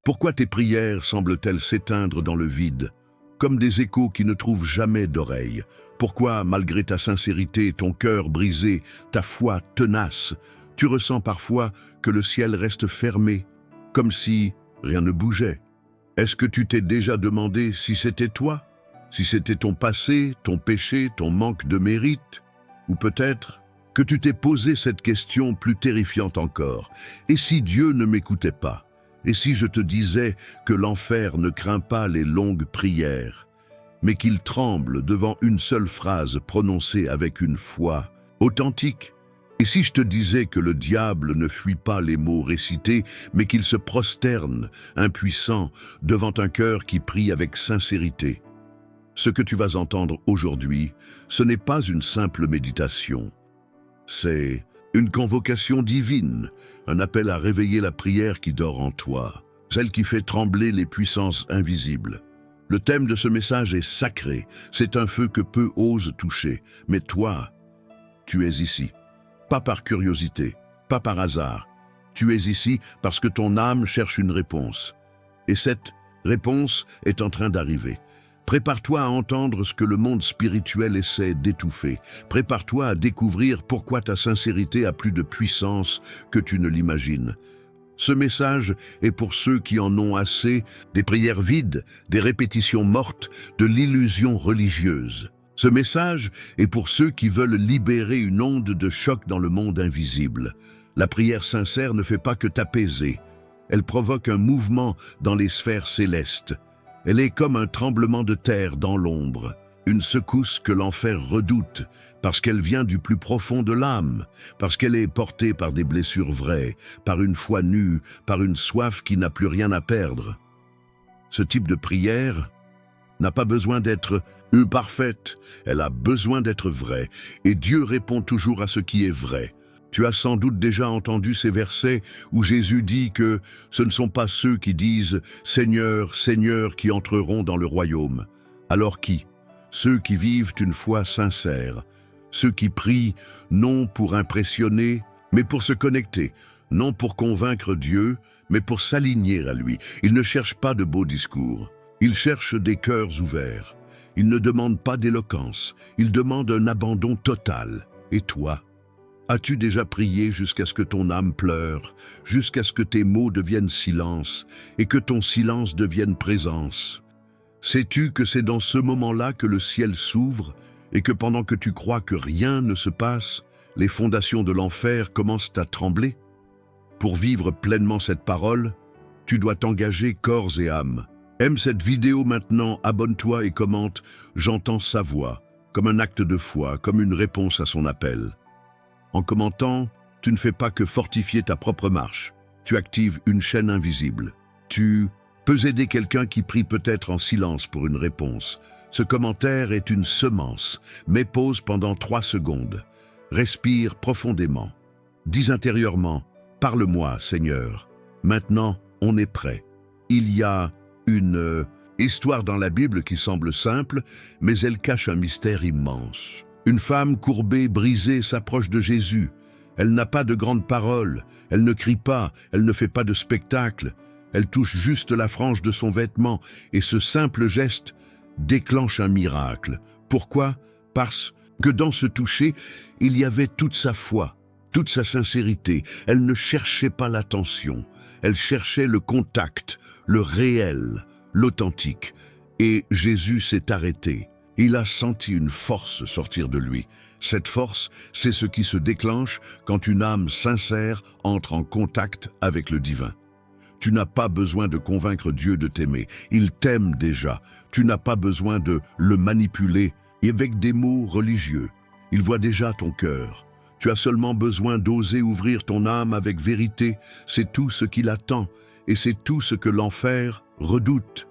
Pourquoi tes prières semblent-elles s'éteindre dans le vide, comme des échos qui ne trouvent jamais d'oreille? Pourquoi, malgré ta sincérité, ton cœur brisé, ta foi tenace, tu ressens parfois que le ciel reste fermé, comme si rien ne bougeait? Est-ce que tu t'es déjà demandé si c'était toi? Si c'était ton passé, ton péché, ton manque de mérite? Ou peut-être que tu t'es posé cette question plus terrifiante encore. Et si Dieu ne m'écoutait pas? Et si je te disais que l'enfer ne craint pas les longues prières, mais qu'il tremble devant une seule phrase prononcée avec une foi authentique? Et si je te disais que le diable ne fuit pas les mots récités, mais qu'il se prosterne, impuissant, devant un cœur qui prie avec sincérité? Ce que tu vas entendre aujourd'hui, ce n'est pas une simple méditation. C'est une convocation divine, un appel à réveiller la prière qui dort en toi, celle qui fait trembler les puissances invisibles. Le thème de ce message est sacré, c'est un feu que peu osent toucher, mais toi, tu es ici. Pas par curiosité, pas par hasard. Tu es ici parce que ton âme cherche une réponse. Et cette réponse est en train d'arriver. Prépare-toi à entendre ce que le monde spirituel essaie d'étouffer. Prépare-toi à découvrir pourquoi ta sincérité a plus de puissance que tu ne l'imagines. Ce message est pour ceux qui en ont assez des prières vides, des répétitions mortes, de l'illusion religieuse. Ce message est pour ceux qui veulent libérer une onde de choc dans le monde invisible. La prière sincère ne fait pas que t'apaiser. Elle provoque un mouvement dans les sphères célestes. Elle est comme un tremblement de terre dans l'ombre, une secousse que l'enfer redoute, parce qu'elle vient du plus profond de l'âme, parce qu'elle est portée par des blessures vraies, par une foi nue, par une soif qui n'a plus rien à perdre. Ce type de prière n'a pas besoin d'être parfaite, elle a besoin d'être vraie, et Dieu répond toujours à ce qui est vrai. Tu as sans doute déjà entendu ces versets où Jésus dit que ce ne sont pas ceux qui disent « Seigneur, Seigneur » qui entreront dans le royaume. Alors qui? Ceux qui vivent une foi sincère, ceux qui prient non pour impressionner, mais pour se connecter, non pour convaincre Dieu, mais pour s'aligner à lui. Ils ne cherchent pas de beaux discours, ils cherchent des cœurs ouverts. Ils ne demandent pas d'éloquence, ils demandent un abandon total. Et toi? As-tu déjà prié jusqu'à ce que ton âme pleure, jusqu'à ce que tes mots deviennent silence et que ton silence devienne présence? Sais-tu que c'est dans ce moment-là que le ciel s'ouvre et que pendant que tu crois que rien ne se passe, les fondations de l'enfer commencent à trembler? Pour vivre pleinement cette parole, tu dois t'engager corps et âme. Aime cette vidéo maintenant, abonne-toi et commente « J'entends sa voix » comme un acte de foi, comme une réponse à son appel. En commentant, tu ne fais pas que fortifier ta propre marche. Tu actives une chaîne invisible. Tu peux aider quelqu'un qui prie peut-être en silence pour une réponse. Ce commentaire est une semence, mais pose pendant 3 secondes. Respire profondément. Dis intérieurement, « Parle-moi, Seigneur. Maintenant, on est prêt. » Il y a une histoire dans la Bible qui semble simple, mais elle cache un mystère immense. Une femme courbée, brisée, s'approche de Jésus. Elle n'a pas de grandes paroles, elle ne crie pas, elle ne fait pas de spectacle. Elle touche juste la frange de son vêtement et ce simple geste déclenche un miracle. Pourquoi? Parce que dans ce toucher, il y avait toute sa foi, toute sa sincérité. Elle ne cherchait pas l'attention, elle cherchait le contact, le réel, l'authentique. Et Jésus s'est arrêté. Il a senti une force sortir de lui. Cette force, c'est ce qui se déclenche quand une âme sincère entre en contact avec le divin. Tu n'as pas besoin de convaincre Dieu de t'aimer. Il t'aime déjà. Tu n'as pas besoin de le manipuler avec des mots religieux. Il voit déjà ton cœur. Tu as seulement besoin d'oser ouvrir ton âme avec vérité. C'est tout ce qu'il attend et c'est tout ce que l'enfer redoute.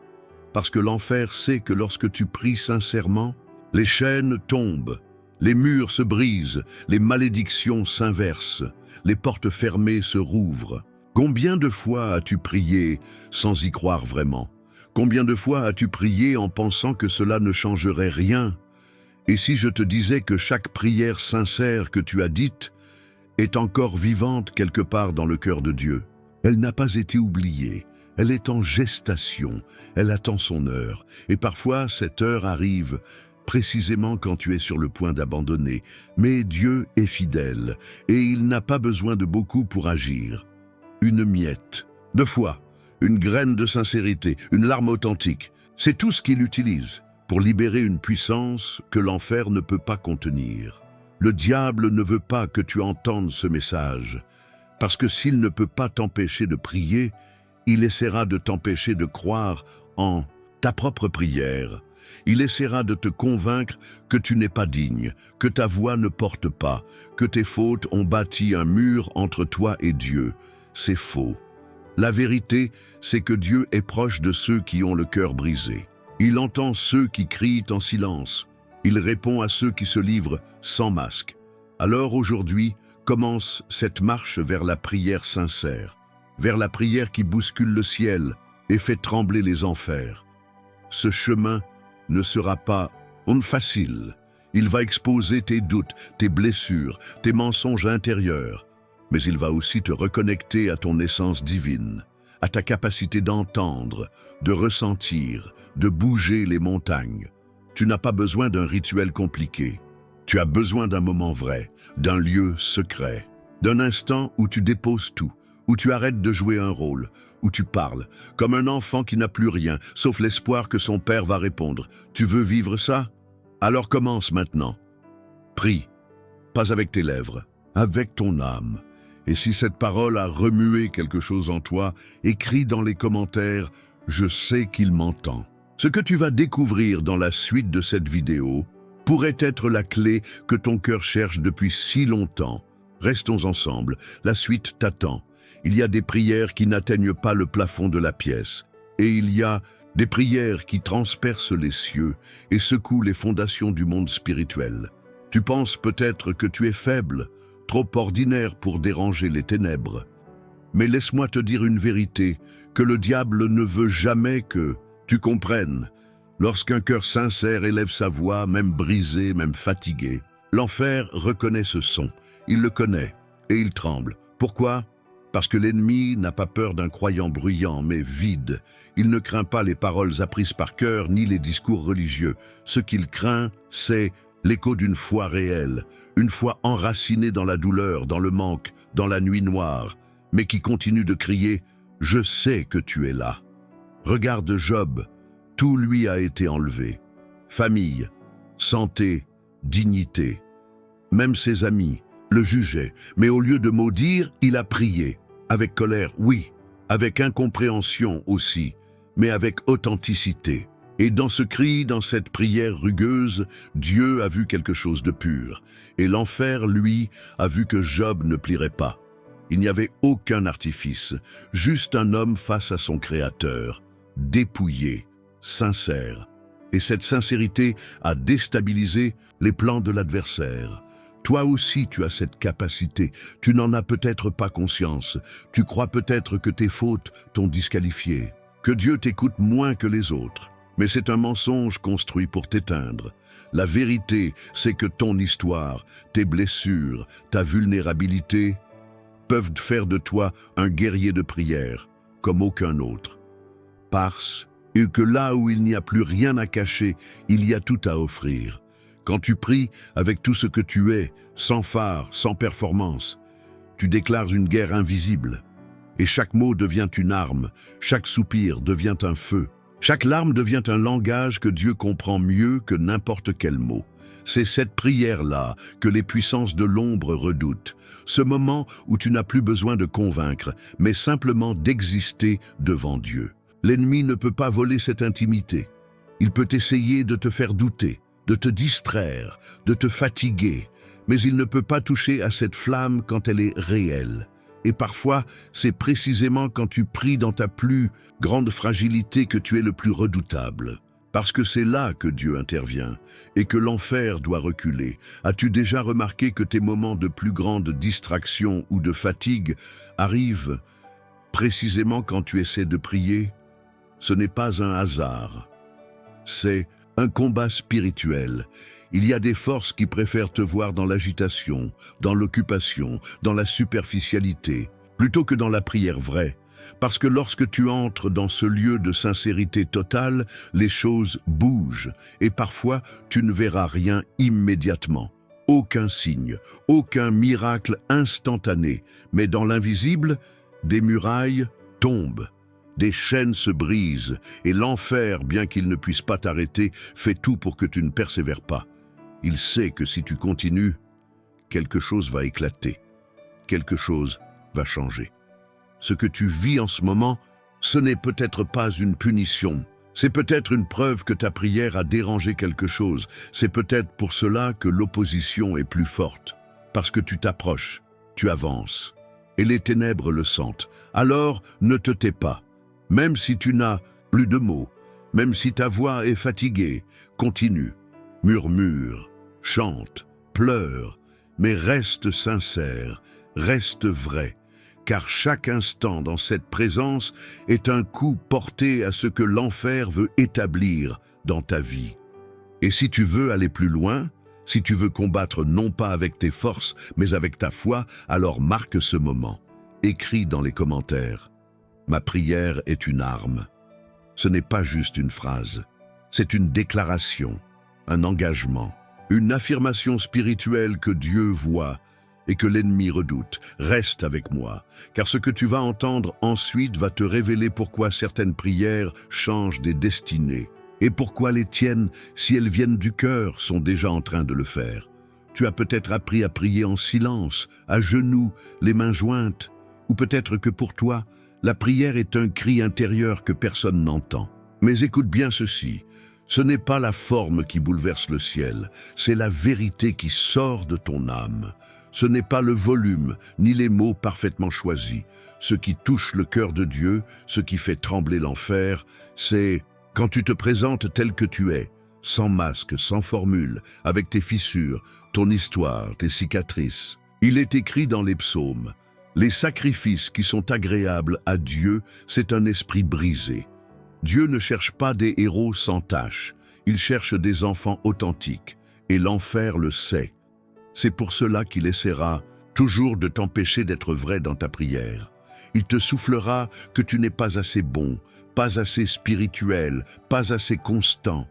Parce que l'enfer sait que lorsque tu pries sincèrement, les chaînes tombent, les murs se brisent, les malédictions s'inversent, les portes fermées se rouvrent. Combien de fois as-tu prié sans y croire vraiment? Combien de fois as-tu prié en pensant que cela ne changerait rien? Et si je te disais que chaque prière sincère que tu as dite est encore vivante quelque part dans le cœur de Dieu? Elle n'a pas été oubliée. Elle est en gestation, elle attend son heure, et parfois cette heure arrive précisément quand tu es sur le point d'abandonner. Mais Dieu est fidèle, et il n'a pas besoin de beaucoup pour agir. Une miette de foi, une graine de sincérité, une larme authentique, c'est tout ce qu'il utilise pour libérer une puissance que l'enfer ne peut pas contenir. Le diable ne veut pas que tu entendes ce message, parce que s'il ne peut pas t'empêcher de prier, il essaiera de t'empêcher de croire en ta propre prière. Il essaiera de te convaincre que tu n'es pas digne, que ta voix ne porte pas, que tes fautes ont bâti un mur entre toi et Dieu. C'est faux. La vérité, c'est que Dieu est proche de ceux qui ont le cœur brisé. Il entend ceux qui crient en silence. Il répond à ceux qui se livrent sans masque. Alors aujourd'hui, commence cette marche vers la prière sincère, vers la prière qui bouscule le ciel et fait trembler les enfers. Ce chemin ne sera pas facile. Il va exposer tes doutes, tes blessures, tes mensonges intérieurs, mais il va aussi te reconnecter à ton essence divine, à ta capacité d'entendre, de ressentir, de bouger les montagnes. Tu n'as pas besoin d'un rituel compliqué. Tu as besoin d'un moment vrai, d'un lieu secret, d'un instant où tu déposes tout, où tu arrêtes de jouer un rôle, où tu parles, comme un enfant qui n'a plus rien, sauf l'espoir que son père va répondre. Tu veux vivre ça? Alors commence maintenant. Prie, pas avec tes lèvres, avec ton âme. Et si cette parole a remué quelque chose en toi, écris dans les commentaires « Je sais qu'il m'entend ». Ce que tu vas découvrir dans la suite de cette vidéo pourrait être la clé que ton cœur cherche depuis si longtemps. Restons ensemble, la suite t'attend. Il y a des prières qui n'atteignent pas le plafond de la pièce, et il y a des prières qui transpercent les cieux et secouent les fondations du monde spirituel. Tu penses peut-être que tu es faible, trop ordinaire pour déranger les ténèbres. Mais laisse-moi te dire une vérité, que le diable ne veut jamais que tu comprennes. Lorsqu'un cœur sincère élève sa voix, même brisé, même fatigué, l'enfer reconnaît ce son. Il le connaît et il tremble. Pourquoi? Parce que l'ennemi n'a pas peur d'un croyant bruyant, mais vide. Il ne craint pas les paroles apprises par cœur, ni les discours religieux. Ce qu'il craint, c'est l'écho d'une foi réelle, une foi enracinée dans la douleur, dans le manque, dans la nuit noire, mais qui continue de crier « Je sais que tu es là ». Regarde Job. Tout lui a été enlevé. Famille, santé, dignité. Même ses amis le jugeaient, mais au lieu de maudire, il a prié. Avec colère, oui, avec incompréhension aussi, mais avec authenticité. Et dans ce cri, dans cette prière rugueuse, Dieu a vu quelque chose de pur. Et l'enfer, lui, a vu que Job ne plierait pas. Il n'y avait aucun artifice, juste un homme face à son Créateur, dépouillé, sincère. Et cette sincérité a déstabilisé les plans de l'adversaire. Toi aussi tu as cette capacité, tu n'en as peut-être pas conscience, tu crois peut-être que tes fautes t'ont disqualifié, que Dieu t'écoute moins que les autres. Mais c'est un mensonge construit pour t'éteindre. La vérité, c'est que ton histoire, tes blessures, ta vulnérabilité peuvent faire de toi un guerrier de prière, comme aucun autre. Parce que là où il n'y a plus rien à cacher, il y a tout à offrir. Quand tu pries avec tout ce que tu es, sans phare, sans performance, tu déclares une guerre invisible. Et chaque mot devient une arme, chaque soupir devient un feu. Chaque larme devient un langage que Dieu comprend mieux que n'importe quel mot. C'est cette prière-là que les puissances de l'ombre redoutent. Ce moment où tu n'as plus besoin de convaincre, mais simplement d'exister devant Dieu. L'ennemi ne peut pas voler cette intimité. Il peut essayer de te faire douter, de te distraire, de te fatiguer, mais il ne peut pas toucher à cette flamme quand elle est réelle. Et parfois, c'est précisément quand tu pries dans ta plus grande fragilité que tu es le plus redoutable. Parce que c'est là que Dieu intervient et que l'enfer doit reculer. As-tu déjà remarqué que tes moments de plus grande distraction ou de fatigue arrivent précisément quand tu essaies de prier? Ce n'est pas un hasard. C'est un combat spirituel. Il y a des forces qui préfèrent te voir dans l'agitation, dans l'occupation, dans la superficialité, plutôt que dans la prière vraie. Parce que lorsque tu entres dans ce lieu de sincérité totale, les choses bougent et parfois tu ne verras rien immédiatement. Aucun signe, aucun miracle instantané, mais dans l'invisible, des murailles tombent. Des chaînes se brisent et l'enfer, bien qu'il ne puisse pas t'arrêter, fait tout pour que tu ne persévères pas. Il sait que si tu continues, quelque chose va éclater, quelque chose va changer. Ce que tu vis en ce moment, ce n'est peut-être pas une punition. C'est peut-être une preuve que ta prière a dérangé quelque chose. C'est peut-être pour cela que l'opposition est plus forte. Parce que tu t'approches, tu avances. Et les ténèbres le sentent. Alors, ne te tais pas. Même si tu n'as plus de mots, même si ta voix est fatiguée, continue. Murmure, chante, pleure, mais reste sincère, reste vrai. Car chaque instant dans cette présence est un coup porté à ce que l'enfer veut établir dans ta vie. Et si tu veux aller plus loin, si tu veux combattre non pas avec tes forces, mais avec ta foi, alors marque ce moment. Écris dans les commentaires. Ma prière est une arme. Ce n'est pas juste une phrase. C'est une déclaration, un engagement, une affirmation spirituelle que Dieu voit et que l'ennemi redoute. Reste avec moi, car ce que tu vas entendre ensuite va te révéler pourquoi certaines prières changent des destinées et pourquoi les tiennes, si elles viennent du cœur, sont déjà en train de le faire. Tu as peut-être appris à prier en silence, à genoux, les mains jointes, ou peut-être que pour toi, la prière est un cri intérieur que personne n'entend. Mais écoute bien ceci, ce n'est pas la forme qui bouleverse le ciel, c'est la vérité qui sort de ton âme. Ce n'est pas le volume, ni les mots parfaitement choisis. Ce qui touche le cœur de Dieu, ce qui fait trembler l'enfer, c'est quand tu te présentes tel que tu es, sans masque, sans formule, avec tes fissures, ton histoire, tes cicatrices. Il est écrit dans les psaumes, les sacrifices qui sont agréables à Dieu, c'est un esprit brisé. Dieu ne cherche pas des héros sans tache, il cherche des enfants authentiques, et l'enfer le sait. C'est pour cela qu'il essaiera toujours de t'empêcher d'être vrai dans ta prière. Il te soufflera que tu n'es pas assez bon, pas assez spirituel, pas assez constant.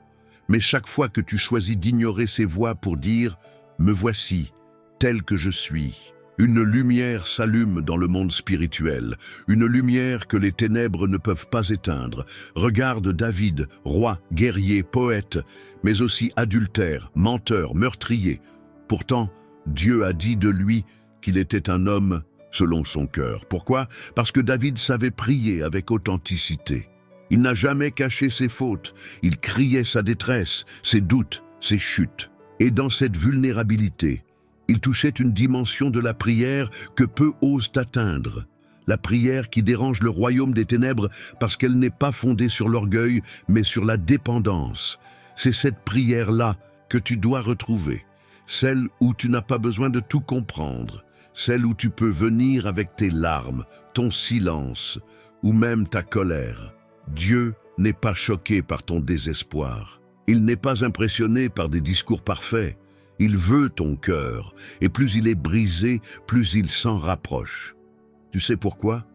Mais chaque fois que tu choisis d'ignorer ces voix pour dire « Me voici, tel que je suis », une lumière s'allume dans le monde spirituel, une lumière que les ténèbres ne peuvent pas éteindre. Regarde David, roi, guerrier, poète, mais aussi adultère, menteur, meurtrier. Pourtant, Dieu a dit de lui qu'il était un homme selon son cœur. Pourquoi? Parce que David savait prier avec authenticité. Il n'a jamais caché ses fautes, il criait sa détresse, ses doutes, ses chutes. Et dans cette vulnérabilité, il touchait une dimension de la prière que peu osent atteindre. La prière qui dérange le royaume des ténèbres parce qu'elle n'est pas fondée sur l'orgueil, mais sur la dépendance. C'est cette prière-là que tu dois retrouver. Celle où tu n'as pas besoin de tout comprendre. Celle où tu peux venir avec tes larmes, ton silence ou même ta colère. Dieu n'est pas choqué par ton désespoir. Il n'est pas impressionné par des discours parfaits. Il veut ton cœur, et plus il est brisé, plus il s'en rapproche. Tu sais pourquoi?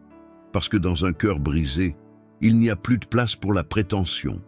Parce que dans un cœur brisé, il n'y a plus de place pour la prétention,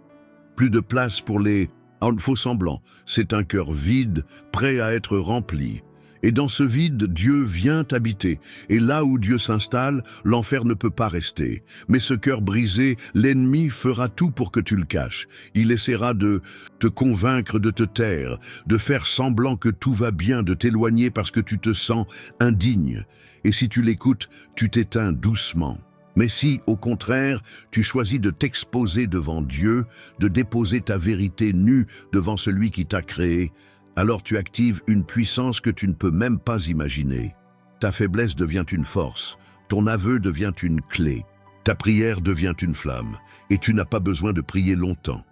plus de place pour les faux semblants. C'est un cœur vide, prêt à être rempli. Et dans ce vide, Dieu vient habiter. Et là où Dieu s'installe, l'enfer ne peut pas rester. Mais ce cœur brisé, l'ennemi fera tout pour que tu le caches. Il essaiera de te convaincre de te taire, de faire semblant que tout va bien, de t'éloigner parce que tu te sens indigne. Et si tu l'écoutes, tu t'éteins doucement. Mais si, au contraire, tu choisis de t'exposer devant Dieu, de déposer ta vérité nue devant celui qui t'a créé, alors tu actives une puissance que tu ne peux même pas imaginer. Ta faiblesse devient une force, ton aveu devient une clé, ta prière devient une flamme, et tu n'as pas besoin de prier longtemps.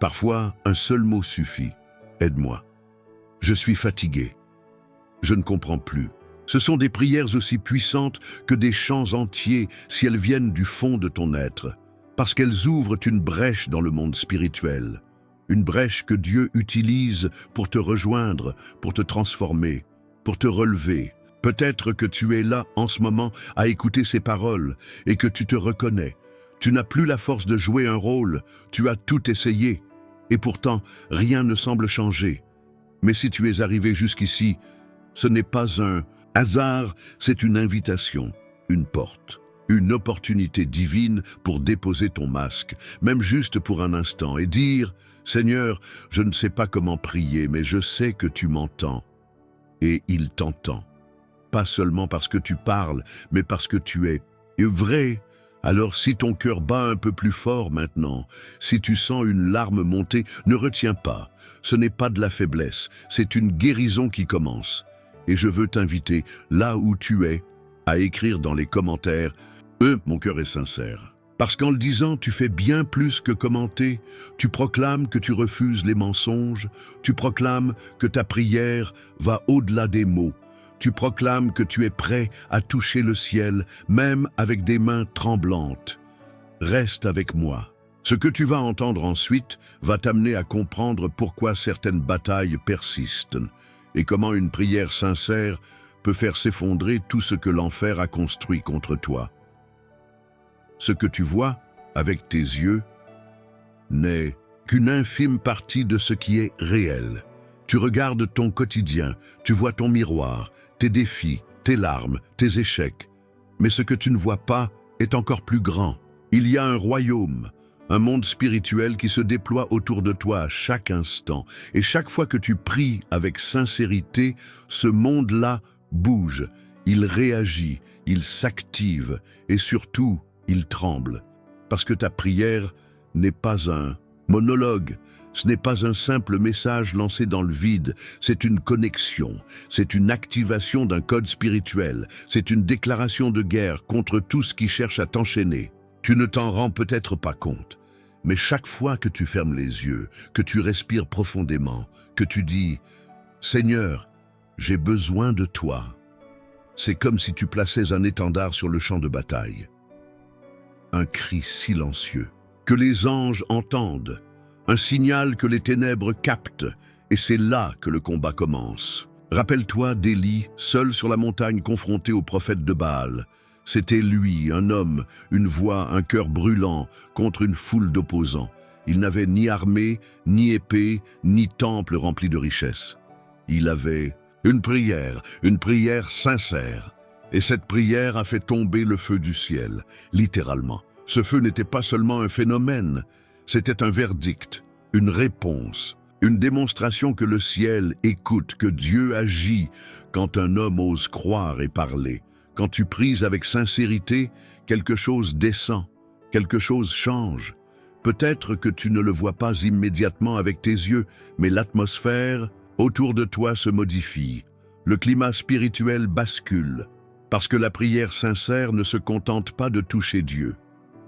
Parfois, un seul mot suffit. Aide-moi. Je suis fatigué. Je ne comprends plus. Ce sont des prières aussi puissantes que des chants entiers si elles viennent du fond de ton être, parce qu'elles ouvrent une brèche dans le monde spirituel. Une brèche que Dieu utilise pour te rejoindre, pour te transformer, pour te relever. Peut-être que tu es là en ce moment à écouter ces paroles et que tu te reconnais. Tu n'as plus la force de jouer un rôle, tu as tout essayé. Et pourtant, rien ne semble changer. Mais si tu es arrivé jusqu'ici, ce n'est pas un hasard, c'est une invitation, une porte, une opportunité divine pour déposer ton masque, même juste pour un instant, et dire « Seigneur, je ne sais pas comment prier, mais je sais que tu m'entends. » Et il t'entend. Pas seulement parce que tu parles, mais parce que tu es vrai. Alors si ton cœur bat un peu plus fort maintenant, si tu sens une larme monter, ne retiens pas. Ce n'est pas de la faiblesse, c'est une guérison qui commence. Et je veux t'inviter, là où tu es, à écrire dans les commentaires « mon cœur est sincère ». Parce qu'en le disant, tu fais bien plus que commenter. Tu proclames que tu refuses les mensonges. Tu proclames que ta prière va au-delà des mots. Tu proclames que tu es prêt à toucher le ciel, même avec des mains tremblantes. Reste avec moi. Ce que tu vas entendre ensuite va t'amener à comprendre pourquoi certaines batailles persistent et comment une prière sincère peut faire s'effondrer tout ce que l'enfer a construit contre toi. Ce que tu vois avec tes yeux n'est qu'une infime partie de ce qui est réel. Tu regardes ton quotidien, tu vois ton miroir, tes défis, tes larmes, tes échecs. Mais ce que tu ne vois pas est encore plus grand. Il y a un royaume, un monde spirituel qui se déploie autour de toi à chaque instant. Et chaque fois que tu pries avec sincérité, ce monde-là bouge, il réagit, il s'active et surtout, il tremble. Parce que ta prière n'est pas un monologue. Ce n'est pas un simple message lancé dans le vide, c'est une connexion, c'est une activation d'un code spirituel, c'est une déclaration de guerre contre tout ce qui cherche à t'enchaîner. Tu ne t'en rends peut-être pas compte, mais chaque fois que tu fermes les yeux, que tu respires profondément, que tu dis « Seigneur, j'ai besoin de toi », c'est comme si tu plaçais un étendard sur le champ de bataille. Un cri silencieux, que les anges entendent, un signal que les ténèbres captent, et c'est là que le combat commence. Rappelle-toi d'Élie, seul sur la montagne confronté au prophète de Baal. C'était lui, un homme, une voix, un cœur brûlant, contre une foule d'opposants. Il n'avait ni armée, ni épée, ni temple rempli de richesses. Il avait une prière sincère. Et cette prière a fait tomber le feu du ciel, littéralement. Ce feu n'était pas seulement un phénomène, c'était un verdict, une réponse, une démonstration que le ciel écoute, que Dieu agit quand un homme ose croire et parler. Quand tu pries avec sincérité, quelque chose descend, quelque chose change. Peut-être que tu ne le vois pas immédiatement avec tes yeux, mais l'atmosphère autour de toi se modifie. Le climat spirituel bascule, parce que la prière sincère ne se contente pas de toucher Dieu.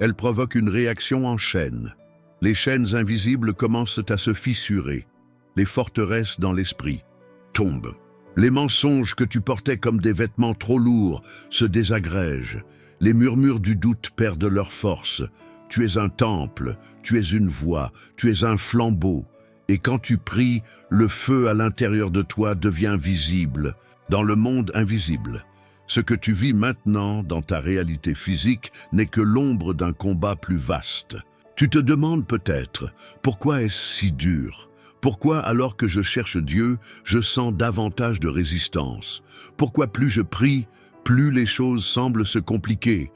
Elle provoque une réaction en chaîne. Les chaînes invisibles commencent à se fissurer. Les forteresses dans l'esprit tombent. Les mensonges que tu portais comme des vêtements trop lourds se désagrègent. Les murmures du doute perdent leur force. Tu es un temple, tu es une voix, tu es un flambeau. Et quand tu pries, le feu à l'intérieur de toi devient visible, dans le monde invisible. Ce que tu vis maintenant dans ta réalité physique n'est que l'ombre d'un combat plus vaste. Tu te demandes peut-être, pourquoi est-ce si dur ? Pourquoi, alors que je cherche Dieu, je sens davantage de résistance? Pourquoi plus je prie, plus les choses semblent se compliquer?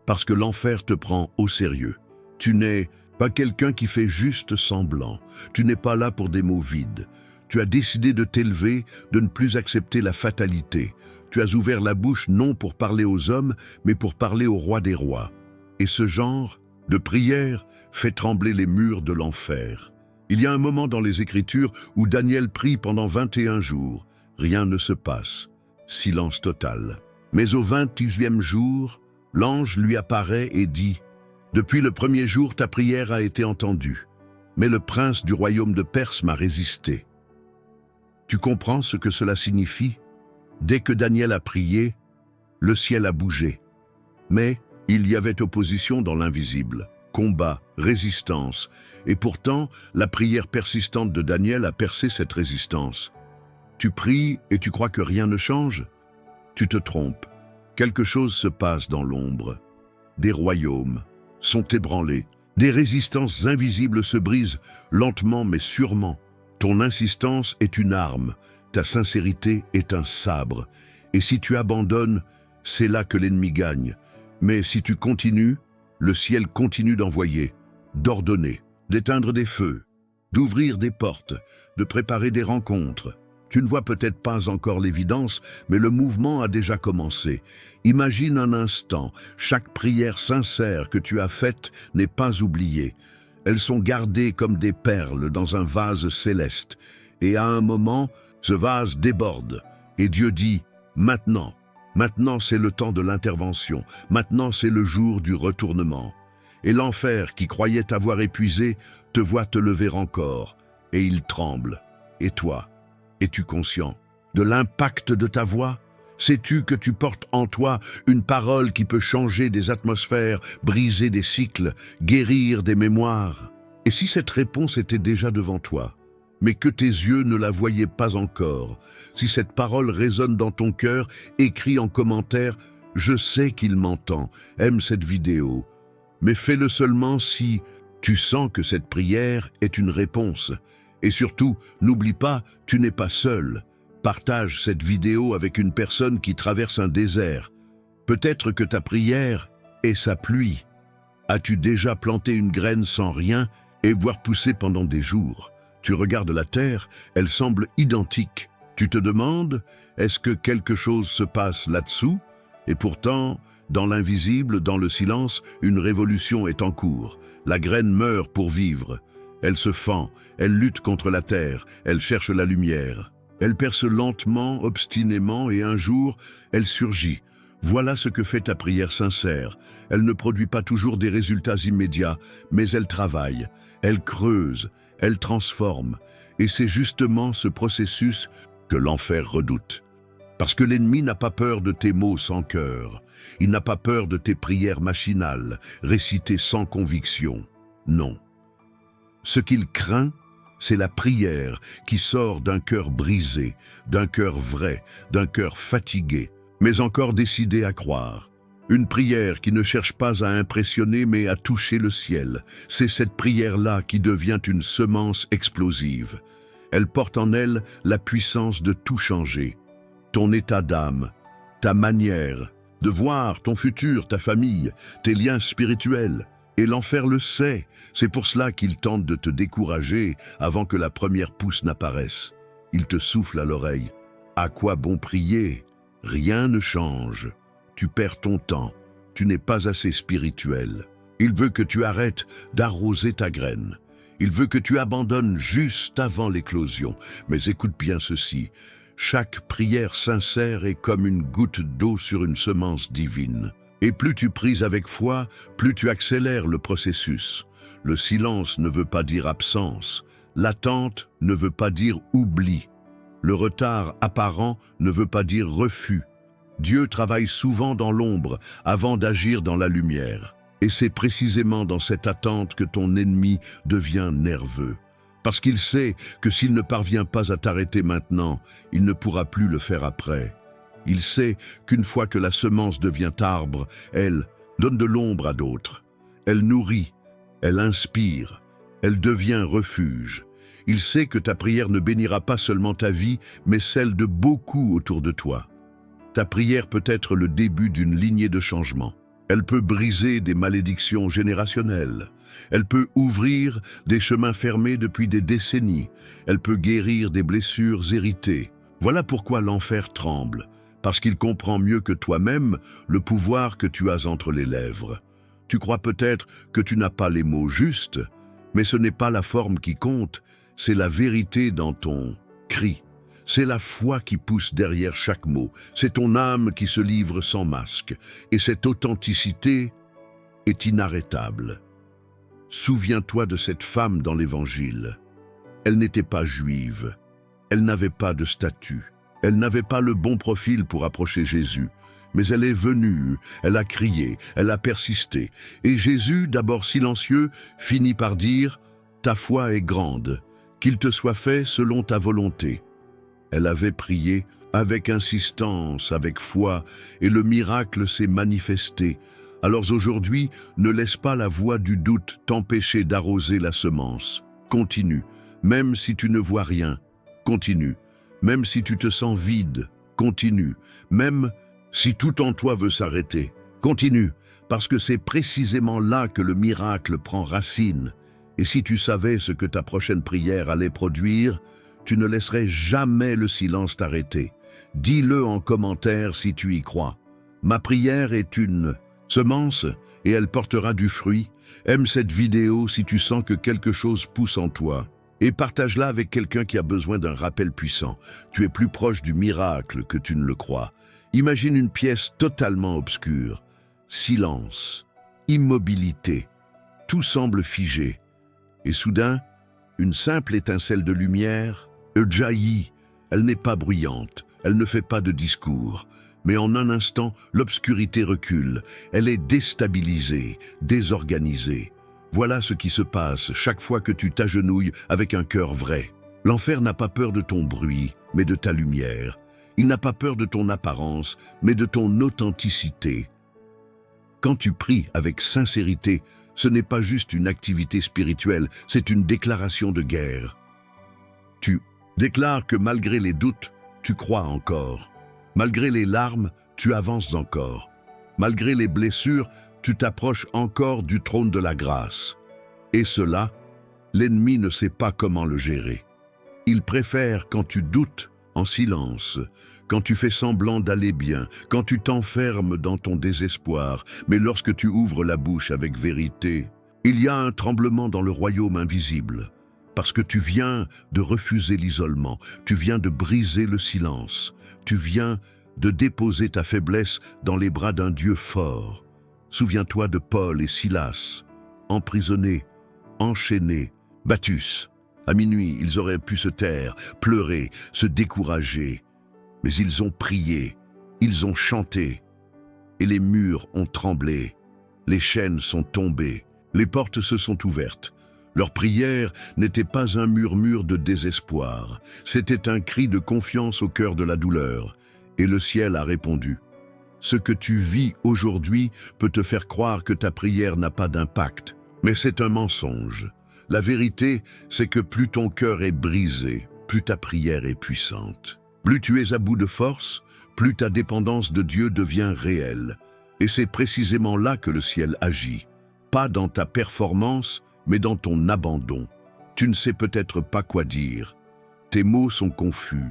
Parce que l'enfer te prend au sérieux. Tu n'es pas quelqu'un qui fait juste semblant. Tu n'es pas là pour des mots vides. Tu as décidé de t'élever, de ne plus accepter la fatalité. Tu as ouvert la bouche non pour parler aux hommes, mais pour parler au roi des rois. Et ce genre de prière fait trembler les murs de l'enfer. Il y a un moment dans les Écritures où Daniel prie pendant 21 jours. Rien ne se passe. Silence total. Mais au 28e jour, l'ange lui apparaît et dit « Depuis le premier jour, ta prière a été entendue, mais le prince du royaume de Perse m'a résisté. » Tu comprends ce que cela signifie? Dès que Daniel a prié, le ciel a bougé. Mais il y avait opposition dans l'invisible, combat, résistance, et pourtant la prière persistante de Daniel a percé cette résistance. Tu pries et tu crois que rien ne change? Tu te trompes. Quelque chose se passe dans l'ombre. Des royaumes sont ébranlés. Des résistances invisibles se brisent, lentement mais sûrement. Ton insistance est une arme, ta sincérité est un sabre. Et si tu abandonnes, c'est là que l'ennemi gagne. Mais si tu continues, le ciel continue d'envoyer, d'ordonner, d'éteindre des feux, d'ouvrir des portes, de préparer des rencontres. Tu ne vois peut-être pas encore l'évidence, mais le mouvement a déjà commencé. Imagine un instant, chaque prière sincère que tu as faite n'est pas oubliée. Elles sont gardées comme des perles dans un vase céleste. Et à un moment, ce vase déborde. Et Dieu dit, maintenant, maintenant c'est le temps de l'intervention. Maintenant c'est le jour du retournement. Et l'enfer qui croyait t'avoir épuisé te voit te lever encore. Et il tremble. Et toi? Es-tu conscient de l'impact de ta voix? Sais-tu que tu portes en toi une parole qui peut changer des atmosphères, briser des cycles, guérir des mémoires? Et si cette réponse était déjà devant toi, mais que tes yeux ne la voyaient pas encore, si cette parole résonne dans ton cœur, écris en commentaire « Je sais qu'il m'entend, aime cette vidéo ». Mais fais-le seulement si tu sens que cette prière est une réponse. Et surtout, n'oublie pas, tu n'es pas seul. Partage cette vidéo avec une personne qui traverse un désert. Peut-être que ta prière est sa pluie. As-tu déjà planté une graine sans rien et voir pousser pendant des jours? Tu regardes la terre, elle semble identique. Tu te demandes, est-ce que quelque chose se passe là-dessous? Et pourtant, dans l'invisible, dans le silence, une révolution est en cours. La graine meurt pour vivre. Elle se fend, elle lutte contre la terre, elle cherche la lumière. Elle perce lentement, obstinément, et un jour, elle surgit. Voilà ce que fait ta prière sincère. Elle ne produit pas toujours des résultats immédiats, mais elle travaille, elle creuse, elle transforme. Et c'est justement ce processus que l'enfer redoute. Parce que l'ennemi n'a pas peur de tes mots sans cœur. Il n'a pas peur de tes prières machinales, récitées sans conviction. Non. Ce qu'il craint, c'est la prière qui sort d'un cœur brisé, d'un cœur vrai, d'un cœur fatigué, mais encore décidé à croire. Une prière qui ne cherche pas à impressionner mais à toucher le ciel. C'est cette prière-là qui devient une semence explosive. Elle porte en elle la puissance de tout changer. Ton état d'âme, ta manière de voir ton futur, ta famille, tes liens spirituels. Et l'enfer le sait, c'est pour cela qu'il tente de te décourager avant que la première pousse n'apparaisse. Il te souffle à l'oreille. À quoi bon prier? Rien ne change. Tu perds ton temps, tu n'es pas assez spirituel. Il veut que tu arrêtes d'arroser ta graine. Il veut que tu abandonnes juste avant l'éclosion. Mais écoute bien ceci, chaque prière sincère est comme une goutte d'eau sur une semence divine. Et plus tu pries avec foi, plus tu accélères le processus. Le silence ne veut pas dire absence. L'attente ne veut pas dire oubli. Le retard apparent ne veut pas dire refus. Dieu travaille souvent dans l'ombre avant d'agir dans la lumière. Et c'est précisément dans cette attente que ton ennemi devient nerveux. Parce qu'il sait que s'il ne parvient pas à t'arrêter maintenant, il ne pourra plus le faire après. Il sait qu'une fois que la semence devient arbre, elle donne de l'ombre à d'autres. Elle nourrit, elle inspire, elle devient refuge. Il sait que ta prière ne bénira pas seulement ta vie, mais celle de beaucoup autour de toi. Ta prière peut être le début d'une lignée de changement. Elle peut briser des malédictions générationnelles. Elle peut ouvrir des chemins fermés depuis des décennies. Elle peut guérir des blessures héritées. Voilà pourquoi l'enfer tremble. Parce qu'il comprend mieux que toi-même le pouvoir que tu as entre les lèvres. Tu crois peut-être que tu n'as pas les mots justes, mais ce n'est pas la forme qui compte, c'est la vérité dans ton cri. C'est la foi qui pousse derrière chaque mot, c'est ton âme qui se livre sans masque, et cette authenticité est inarrêtable. Souviens-toi de cette femme dans l'Évangile. Elle n'était pas juive, elle n'avait pas de statut. Elle n'avait pas le bon profil pour approcher Jésus, mais elle est venue, elle a crié, elle a persisté. Et Jésus, d'abord silencieux, finit par dire « Ta foi est grande, qu'il te soit fait selon ta volonté ». Elle avait prié avec insistance, avec foi, et le miracle s'est manifesté. Alors aujourd'hui, ne laisse pas la voix du doute t'empêcher d'arroser la semence. Continue, même si tu ne vois rien. Continue, même si tu te sens vide. Continue, même si tout en toi veut s'arrêter. Continue, parce que c'est précisément là que le miracle prend racine. Et si tu savais ce que ta prochaine prière allait produire, tu ne laisserais jamais le silence t'arrêter. Dis-le en commentaire si tu y crois. Ma prière est une semence et elle portera du fruit. Aime cette vidéo si tu sens que quelque chose pousse en toi. Et partage-la avec quelqu'un qui a besoin d'un rappel puissant. Tu es plus proche du miracle que tu ne le crois. Imagine une pièce totalement obscure. Silence, immobilité, tout semble figé. Et soudain, une simple étincelle de lumière jaillit. Elle n'est pas bruyante, elle ne fait pas de discours. Mais en un instant, l'obscurité recule. Elle est déstabilisée, désorganisée. Voilà ce qui se passe chaque fois que tu t'agenouilles avec un cœur vrai. L'enfer n'a pas peur de ton bruit, mais de ta lumière. Il n'a pas peur de ton apparence, mais de ton authenticité. Quand tu pries avec sincérité, ce n'est pas juste une activité spirituelle, c'est une déclaration de guerre. Tu déclares que malgré les doutes, tu crois encore. Malgré les larmes, tu avances encore. Malgré les blessures, tu t'approches encore du trône de la grâce. Et cela, l'ennemi ne sait pas comment le gérer. Il préfère quand tu doutes en silence, quand tu fais semblant d'aller bien, quand tu t'enfermes dans ton désespoir, mais lorsque tu ouvres la bouche avec vérité, il y a un tremblement dans le royaume invisible. Parce que tu viens de refuser l'isolement, tu viens de briser le silence, tu viens de déposer ta faiblesse dans les bras d'un Dieu fort. Souviens-toi de Paul et Silas, emprisonnés, enchaînés, battus. À minuit, ils auraient pu se taire, pleurer, se décourager. Mais ils ont prié, ils ont chanté, et les murs ont tremblé. Les chaînes sont tombées, les portes se sont ouvertes. Leur prière n'était pas un murmure de désespoir, c'était un cri de confiance au cœur de la douleur. Et le ciel a répondu. Ce que tu vis aujourd'hui peut te faire croire que ta prière n'a pas d'impact, mais c'est un mensonge. La vérité, c'est que plus ton cœur est brisé, plus ta prière est puissante. Plus tu es à bout de force, plus ta dépendance de Dieu devient réelle. Et c'est précisément là que le ciel agit. Pas dans ta performance, mais dans ton abandon. Tu ne sais peut-être pas quoi dire. Tes mots sont confus.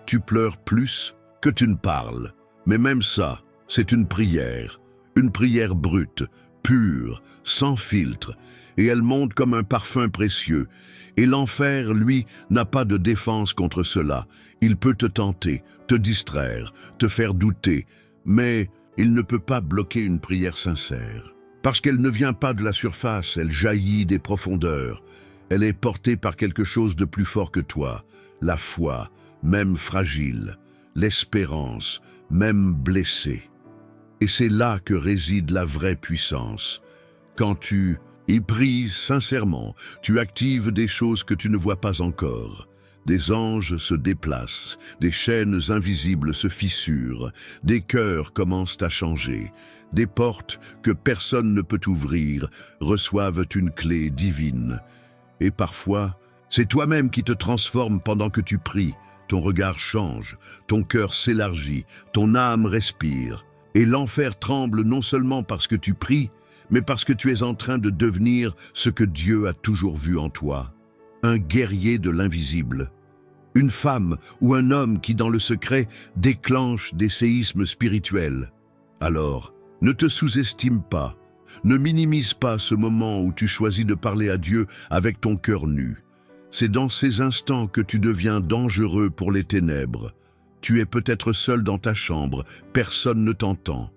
Tu pleures plus que tu ne parles. Mais même ça, c'est une prière brute, pure, sans filtre, et elle monte comme un parfum précieux. Et l'enfer, lui, n'a pas de défense contre cela. Il peut te tenter, te distraire, te faire douter, mais il ne peut pas bloquer une prière sincère. Parce qu'elle ne vient pas de la surface, elle jaillit des profondeurs. Elle est portée par quelque chose de plus fort que toi, la foi, même fragile, l'espérance, même blessée. Et c'est là que réside la vraie puissance. Quand tu y pries sincèrement, tu actives des choses que tu ne vois pas encore. Des anges se déplacent, des chaînes invisibles se fissurent, des cœurs commencent à changer, des portes que personne ne peut ouvrir reçoivent une clé divine. Et parfois, c'est toi-même qui te transformes pendant que tu pries. Ton regard change, ton cœur s'élargit, ton âme respire. Et l'enfer tremble non seulement parce que tu pries, mais parce que tu es en train de devenir ce que Dieu a toujours vu en toi. Un guerrier de l'invisible. Une femme ou un homme qui, dans le secret, déclenche des séismes spirituels. Alors, ne te sous-estime pas. Ne minimise pas ce moment où tu choisis de parler à Dieu avec ton cœur nu. C'est dans ces instants que tu deviens dangereux pour les ténèbres. Tu es peut-être seul dans ta chambre, personne ne t'entend.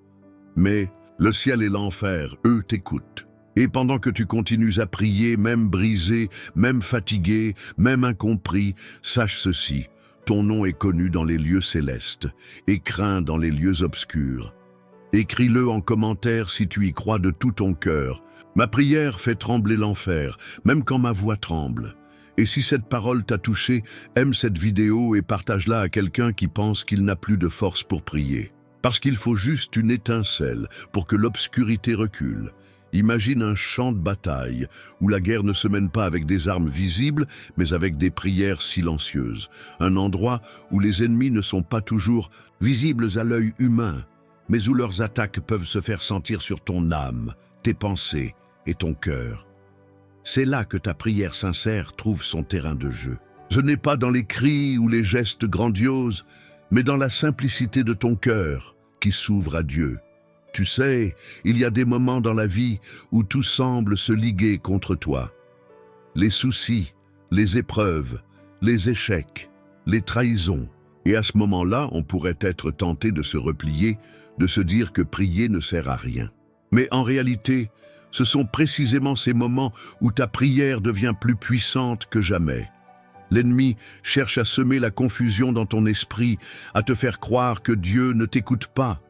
Mais le ciel et l'enfer, eux, t'écoutent. Et pendant que tu continues à prier, même brisé, même fatigué, même incompris, sache ceci, ton nom est connu dans les lieux célestes et craint dans les lieux obscurs. Écris-le en commentaire si tu y crois de tout ton cœur. Ma prière fait trembler l'enfer, même quand ma voix tremble. Et si cette parole t'a touché, aime cette vidéo et partage-la à quelqu'un qui pense qu'il n'a plus de force pour prier. Parce qu'il faut juste une étincelle pour que l'obscurité recule. Imagine un champ de bataille où la guerre ne se mène pas avec des armes visibles, mais avec des prières silencieuses. Un endroit où les ennemis ne sont pas toujours visibles à l'œil humain, mais où leurs attaques peuvent se faire sentir sur ton âme, tes pensées et ton cœur. C'est là que ta prière sincère trouve son terrain de jeu. Ce n'est pas dans les cris ou les gestes grandioses, mais dans la simplicité de ton cœur qui s'ouvre à Dieu. Tu sais, il y a des moments dans la vie où tout semble se liguer contre toi. Les soucis, les épreuves, les échecs, les trahisons. Et à ce moment-là, on pourrait être tenté de se replier, de se dire que prier ne sert à rien. Mais en réalité, ce sont précisément ces moments où ta prière devient plus puissante que jamais. L'ennemi cherche à semer la confusion dans ton esprit, à te faire croire que Dieu ne t'écoute pas.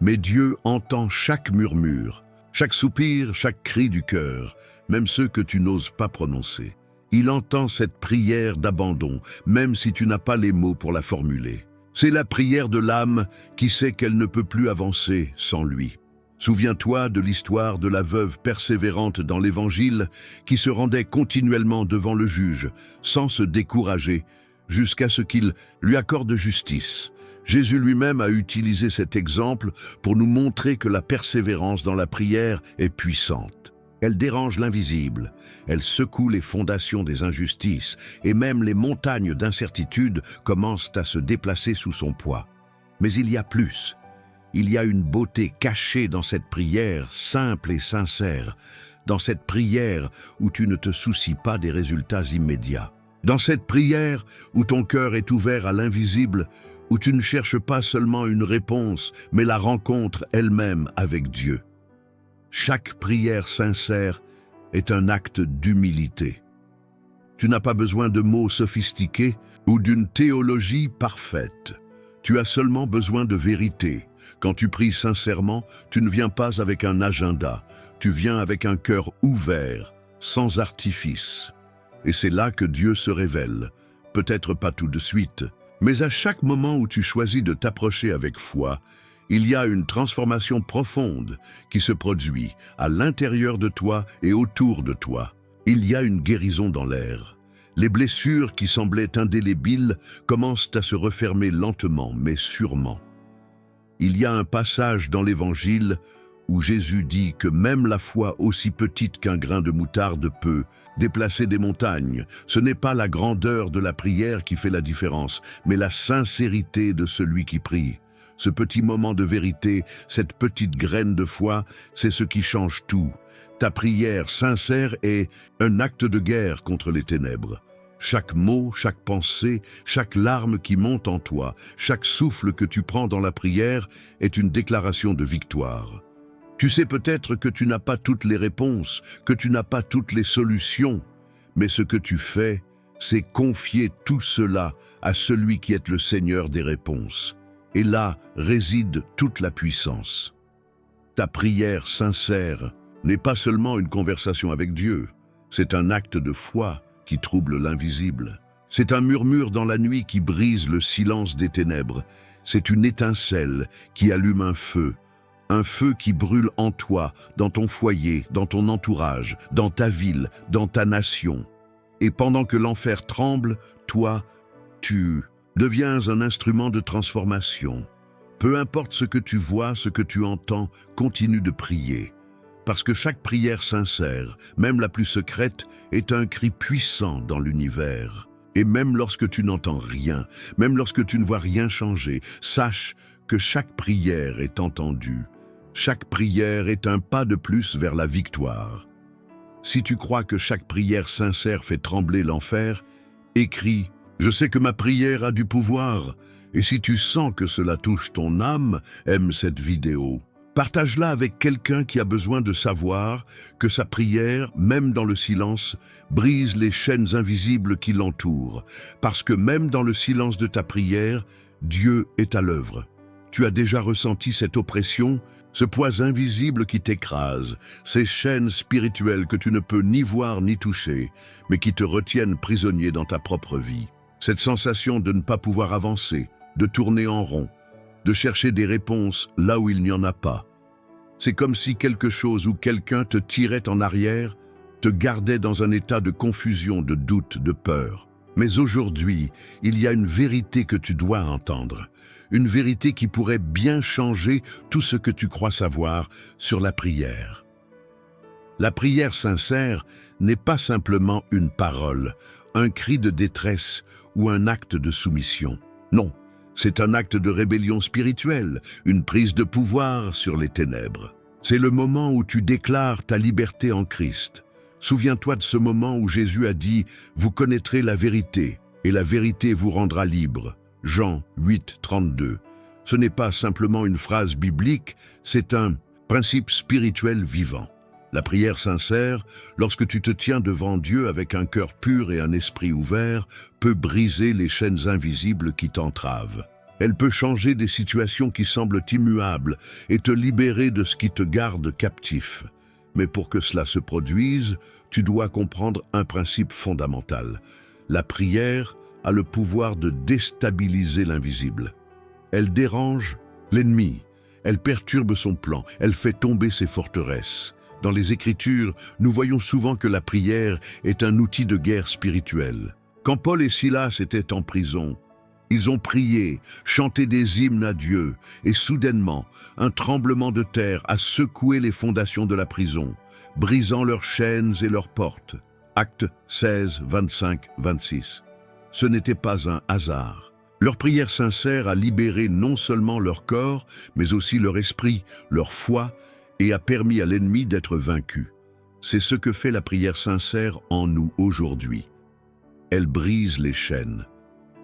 Mais Dieu entend chaque murmure, chaque soupir, chaque cri du cœur, même ceux que tu n'oses pas prononcer. Il entend cette prière d'abandon, même si tu n'as pas les mots pour la formuler. C'est la prière de l'âme qui sait qu'elle ne peut plus avancer sans lui. Souviens-toi de l'histoire de la veuve persévérante dans l'Évangile qui se rendait continuellement devant le juge, sans se décourager, jusqu'à ce qu'il lui accorde justice. Jésus lui-même a utilisé cet exemple pour nous montrer que la persévérance dans la prière est puissante. Elle dérange l'invisible, elle secoue les fondations des injustices et même les montagnes d'incertitude commencent à se déplacer sous son poids. Mais il y a plus. Il y a une beauté cachée dans cette prière simple et sincère, dans cette prière où tu ne te soucies pas des résultats immédiats. Dans cette prière où ton cœur est ouvert à l'invisible, où tu ne cherches pas seulement une réponse, mais la rencontre elle-même avec Dieu. Chaque prière sincère est un acte d'humilité. Tu n'as pas besoin de mots sophistiqués ou d'une théologie parfaite. Tu as seulement besoin de vérité. Quand tu pries sincèrement, tu ne viens pas avec un agenda, tu viens avec un cœur ouvert, sans artifice. Et c'est là que Dieu se révèle, peut-être pas tout de suite, mais à chaque moment où tu choisis de t'approcher avec foi, il y a une transformation profonde qui se produit à l'intérieur de toi et autour de toi. Il y a une guérison dans l'air. Les blessures qui semblaient indélébiles commencent à se refermer lentement mais sûrement. Il y a un passage dans l'Évangile où Jésus dit que même la foi aussi petite qu'un grain de moutarde peut déplacer des montagnes. Ce n'est pas la grandeur de la prière qui fait la différence, mais la sincérité de celui qui prie. Ce petit moment de vérité, cette petite graine de foi, c'est ce qui change tout. Ta prière sincère est un acte de guerre contre les ténèbres. Chaque mot, chaque pensée, chaque larme qui monte en toi, chaque souffle que tu prends dans la prière est une déclaration de victoire. Tu sais peut-être que tu n'as pas toutes les réponses, que tu n'as pas toutes les solutions, mais ce que tu fais, c'est confier tout cela à celui qui est le Seigneur des réponses. Et là réside toute la puissance. Ta prière sincère n'est pas seulement une conversation avec Dieu, c'est un acte de foi qui trouble l'invisible. C'est un murmure dans la nuit qui brise le silence des ténèbres. C'est une étincelle qui allume un feu qui brûle en toi, dans ton foyer, dans ton entourage, dans ta ville, dans ta nation. Et pendant que l'enfer tremble, toi, tu deviens un instrument de transformation. Peu importe ce que tu vois, ce que tu entends, continue de prier. Parce que chaque prière sincère, même la plus secrète, est un cri puissant dans l'univers. Et même lorsque tu n'entends rien, même lorsque tu ne vois rien changer, sache que chaque prière est entendue. Chaque prière est un pas de plus vers la victoire. Si tu crois que chaque prière sincère fait trembler l'enfer, écris « Je sais que ma prière a du pouvoir ». Et si tu sens que cela touche ton âme, aime cette vidéo. Partage-la avec quelqu'un qui a besoin de savoir que sa prière, même dans le silence, brise les chaînes invisibles qui l'entourent. Parce que même dans le silence de ta prière, Dieu est à l'œuvre. Tu as déjà ressenti cette oppression, Ce poids invisible qui t'écrase, ces chaînes spirituelles que tu ne peux ni voir ni toucher, mais qui te retiennent prisonnier dans ta propre vie. Cette sensation de ne pas pouvoir avancer, de tourner en rond, de chercher des réponses là où il n'y en a pas. C'est comme si quelque chose ou quelqu'un te tirait en arrière, te gardait dans un état de confusion, de doute, de peur. Mais aujourd'hui, il y a une vérité que tu dois entendre. Une vérité qui pourrait bien changer tout ce que tu crois savoir sur la prière. La prière sincère n'est pas simplement une parole, un cri de détresse ou un acte de soumission. Non, c'est un acte de rébellion spirituelle, une prise de pouvoir sur les ténèbres. C'est le moment où tu déclares ta liberté en Christ. Souviens-toi de ce moment où Jésus a dit « Vous connaîtrez la vérité, et la vérité vous rendra libre ». Jean 8, 32. Ce n'est pas simplement une phrase biblique, c'est un principe spirituel vivant. La prière sincère, lorsque tu te tiens devant Dieu avec un cœur pur et un esprit ouvert, peut briser les chaînes invisibles qui t'entravent. Elle peut changer des situations qui semblent immuables et te libérer de ce qui te garde captif. Mais pour que cela se produise, tu dois comprendre un principe fondamental. La prière a le pouvoir de déstabiliser l'invisible. Elle dérange l'ennemi, elle perturbe son plan, elle fait tomber ses forteresses. Dans les Écritures, nous voyons souvent que la prière est un outil de guerre spirituelle. Quand Paul et Silas étaient en prison, ils ont prié, chanté des hymnes à Dieu, et soudainement, un tremblement de terre a secoué les fondations de la prison, brisant leurs chaînes et leurs portes. Actes 16, 25, 26. Ce n'était pas un hasard. Leur prière sincère a libéré non seulement leur corps, mais aussi leur esprit, leur foi, et a permis à l'ennemi d'être vaincu. C'est ce que fait la prière sincère en nous aujourd'hui. Elle brise les chaînes.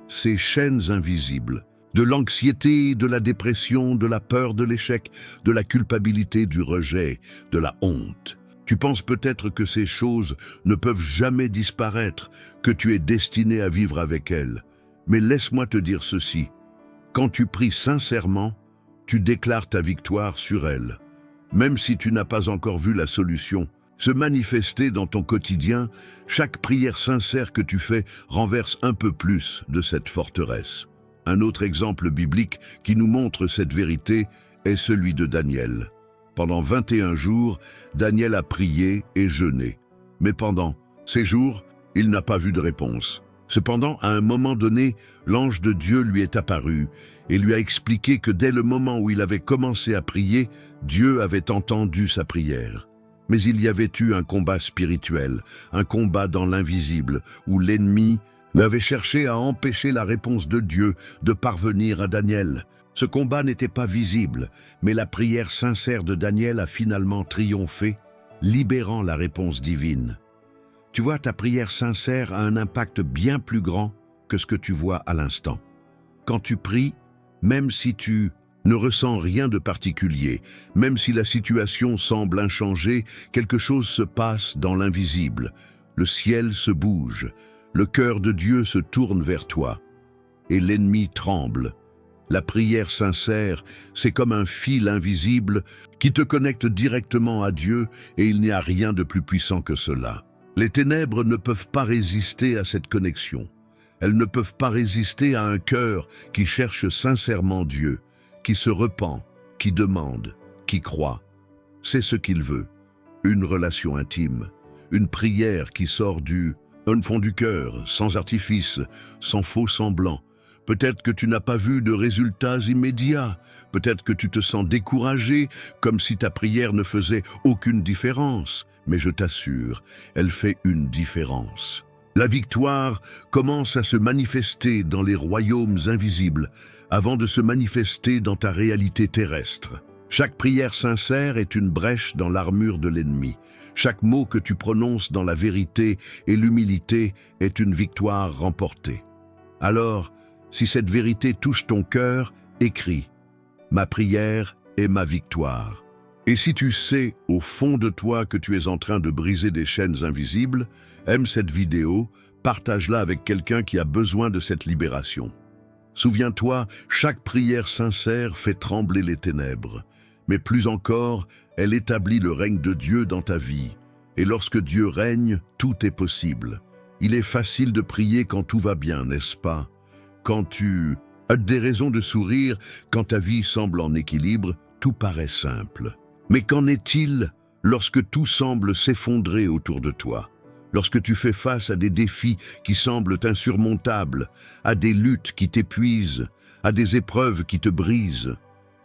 Ces chaînes invisibles, de l'anxiété, de la dépression, de la peur de l'échec, de la culpabilité, du rejet, de la honte. Tu penses peut-être que ces choses ne peuvent jamais disparaître, que tu es destiné à vivre avec elles. Mais laisse-moi te dire ceci. Quand tu pries sincèrement, tu déclares ta victoire sur elles. Même si tu n'as pas encore vu la solution se manifester dans ton quotidien, chaque prière sincère que tu fais renverse un peu plus de cette forteresse. Un autre exemple biblique qui nous montre cette vérité est celui de Daniel. Pendant 21 jours, Daniel a prié et jeûné. Mais pendant ces jours, il n'a pas vu de réponse. Cependant, à un moment donné, l'ange de Dieu lui est apparu et lui a expliqué que dès le moment où il avait commencé à prier, Dieu avait entendu sa prière. Mais il y avait eu un combat spirituel, un combat dans l'invisible, où l'ennemi avait cherché à empêcher la réponse de Dieu de parvenir à Daniel. Ce combat n'était pas visible, mais la prière sincère de Daniel a finalement triomphé, libérant la réponse divine. Tu vois, ta prière sincère a un impact bien plus grand que ce que tu vois à l'instant. Quand tu pries, même si tu ne ressens rien de particulier, même si la situation semble inchangée, quelque chose se passe dans l'invisible. Le ciel se bouge, le cœur de Dieu se tourne vers toi, et l'ennemi tremble. La prière sincère, c'est comme un fil invisible qui te connecte directement à Dieu, et il n'y a rien de plus puissant que cela. Les ténèbres ne peuvent pas résister à cette connexion. Elles ne peuvent pas résister à un cœur qui cherche sincèrement Dieu, qui se repent, qui demande, qui croit. C'est ce qu'il veut. Une relation intime, une prière qui sort du fond du cœur, sans artifice, sans faux semblant. Peut-être que tu n'as pas vu de résultats immédiats. Peut-être que tu te sens découragé, comme si ta prière ne faisait aucune différence. Mais je t'assure, elle fait une différence. La victoire commence à se manifester dans les royaumes invisibles, avant de se manifester dans ta réalité terrestre. Chaque prière sincère est une brèche dans l'armure de l'ennemi. Chaque mot que tu prononces dans la vérité et l'humilité est une victoire remportée. Alors, si cette vérité touche ton cœur, écris « Ma prière est ma victoire ». Et si tu sais au fond de toi que tu es en train de briser des chaînes invisibles, aime cette vidéo, partage-la avec quelqu'un qui a besoin de cette libération. Souviens-toi, chaque prière sincère fait trembler les ténèbres. mais plus encore, elle établit le règne de Dieu dans ta vie. Et lorsque Dieu règne, tout est possible. Il est facile de prier quand tout va bien, n'est-ce pas? Quand tu as des raisons de sourire, quand ta vie semble en équilibre, tout paraît simple. Mais qu'en est-il lorsque tout semble s'effondrer autour de toi? Lorsque tu fais face à des défis qui semblent insurmontables, à des luttes qui t'épuisent, à des épreuves qui te brisent?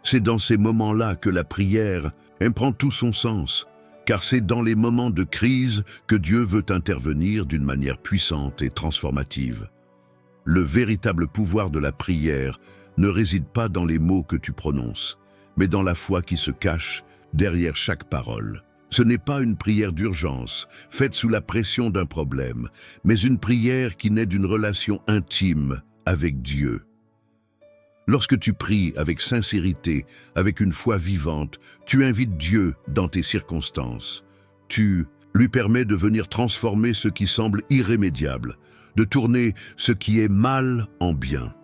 C'est dans ces moments-là que la prière prend tout son sens, car c'est dans les moments de crise que Dieu veut intervenir d'une manière puissante et transformative. Le véritable pouvoir de la prière ne réside pas dans les mots que tu prononces, mais dans la foi qui se cache derrière chaque parole. Ce n'est pas une prière d'urgence, faite sous la pression d'un problème, mais une prière qui naît d'une relation intime avec Dieu. Lorsque tu pries avec sincérité, avec une foi vivante, tu invites Dieu dans tes circonstances. Tu lui permets de venir transformer ce qui semble irrémédiable, de tourner ce qui est mal en bien.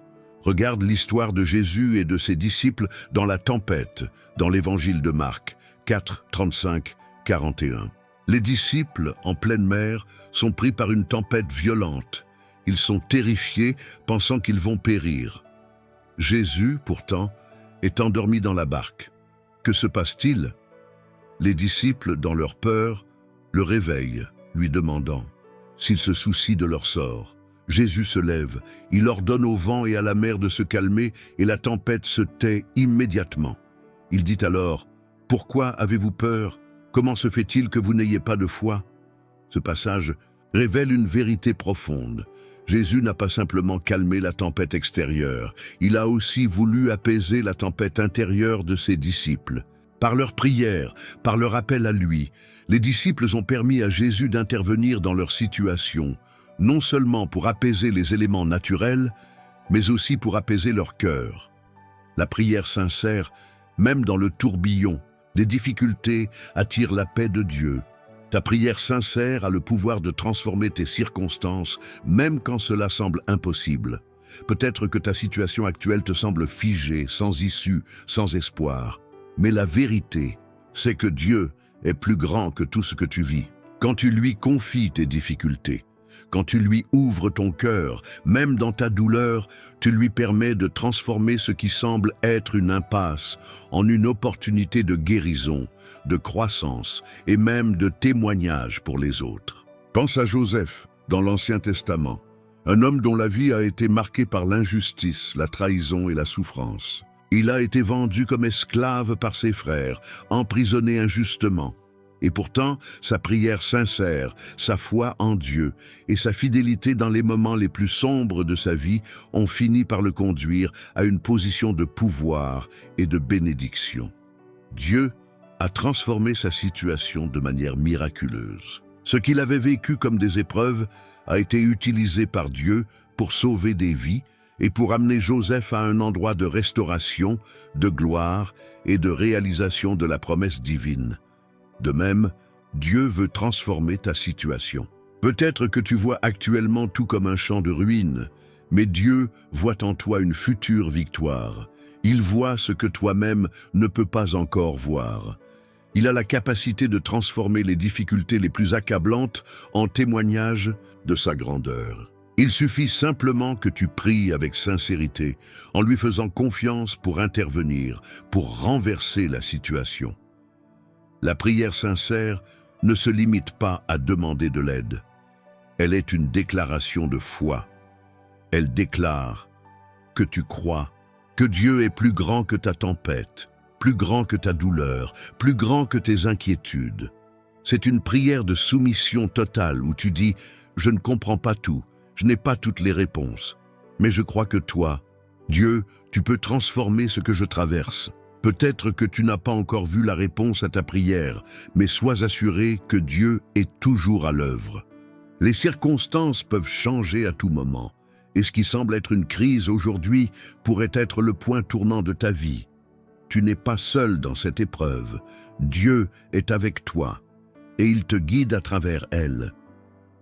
Regarde l'histoire de Jésus et de ses disciples dans la tempête, dans l'évangile de Marc 4, 35, 41. Les disciples, en pleine mer, sont pris par une tempête violente. Ils sont terrifiés, pensant qu'ils vont périr. Jésus, pourtant, est endormi dans la barque. Que se passe-t-il? Les disciples, dans leur peur, le réveillent, lui demandant s'ils se soucient de leur sort. Jésus se lève, il ordonne au vent et à la mer de se calmer et la tempête se tait immédiatement. Il dit alors « Pourquoi avez-vous peur? Comment se fait-il que vous n'ayez pas de foi ?» Ce passage révèle une vérité profonde. Jésus n'a pas simplement calmé la tempête extérieure, il a aussi voulu apaiser la tempête intérieure de ses disciples. Par leur prière, par leur appel à lui, les disciples ont permis à Jésus d'intervenir dans leur situation, non seulement pour apaiser les éléments naturels, mais aussi pour apaiser leur cœur. La prière sincère, même dans le tourbillon des difficultés, attire la paix de Dieu. Ta prière sincère a le pouvoir de transformer tes circonstances, même quand cela semble impossible. Peut-être que ta situation actuelle te semble figée, sans issue, sans espoir. Mais la vérité, c'est que Dieu est plus grand que tout ce que tu vis. Quand tu lui confies tes difficultés, quand tu lui ouvres ton cœur, même dans ta douleur, tu lui permets de transformer ce qui semble être une impasse en une opportunité de guérison, de croissance et même de témoignage pour les autres. Pense à Joseph dans l'Ancien Testament, un homme dont la vie a été marquée par l'injustice, la trahison et la souffrance. Il a été vendu comme esclave par ses frères, emprisonné injustement. Et pourtant, sa prière sincère, sa foi en Dieu et sa fidélité dans les moments les plus sombres de sa vie ont fini par le conduire à une position de pouvoir et de bénédiction. Dieu a transformé sa situation de manière miraculeuse. Ce qu'il avait vécu comme des épreuves a été utilisé par Dieu pour sauver des vies et pour amener Joseph à un endroit de restauration, de gloire et de réalisation de la promesse divine. De même, Dieu veut transformer ta situation. Peut-être que tu vois actuellement tout comme un champ de ruines, mais Dieu voit en toi une future victoire. Il voit ce que toi-même ne peux pas encore voir. Il a la capacité de transformer les difficultés les plus accablantes en témoignages de sa grandeur. Il suffit simplement que tu pries avec sincérité, en lui faisant confiance pour intervenir, pour renverser la situation. La prière sincère ne se limite pas à demander de l'aide. Elle est une déclaration de foi. Elle déclare que tu crois que Dieu est plus grand que ta tempête, plus grand que ta douleur, plus grand que tes inquiétudes. C'est une prière de soumission totale où tu dis « Je ne comprends pas tout, je n'ai pas toutes les réponses, mais je crois que toi, Dieu, tu peux transformer ce que je traverse. » Peut-être que tu n'as pas encore vu la réponse à ta prière, mais sois assuré que Dieu est toujours à l'œuvre. Les circonstances peuvent changer à tout moment, et ce qui semble être une crise aujourd'hui pourrait être le point tournant de ta vie. Tu n'es pas seul dans cette épreuve. Dieu est avec toi, et il te guide à travers elle.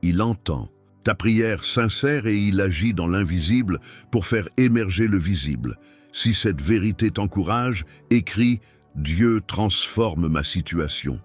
Il entend ta prière sincère et il agit dans l'invisible pour faire émerger le visible. Si cette vérité t'encourage, écris Dieu transforme ma situation.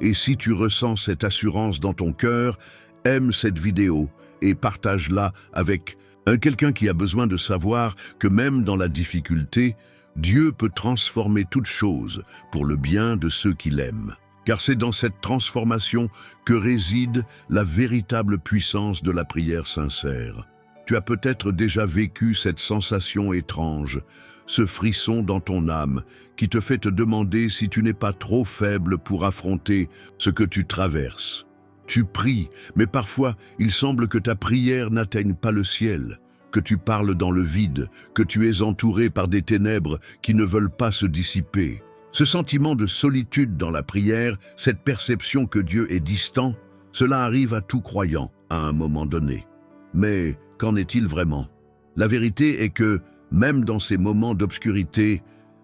Et si tu ressens cette assurance dans ton cœur, aime cette vidéo et partage-la avec quelqu'un qui a besoin de savoir que même dans la difficulté, Dieu peut transformer toutes choses pour le bien de ceux qui l'aiment. Car c'est dans cette transformation que réside la véritable puissance de la prière sincère. Tu as peut-être déjà vécu cette sensation étrange, ce frisson dans ton âme qui te fait te demander si tu n'es pas trop faible pour affronter ce que tu traverses. Tu pries, mais parfois il semble que ta prière n'atteigne pas le ciel, que tu parles dans le vide, que tu es entouré par des ténèbres qui ne veulent pas se dissiper. Ce sentiment de solitude dans la prière, cette perception que Dieu est distant, cela arrive à tout croyant à un moment donné. Mais qu'en est-il vraiment? La vérité est que, même dans ces moments d'obscurité,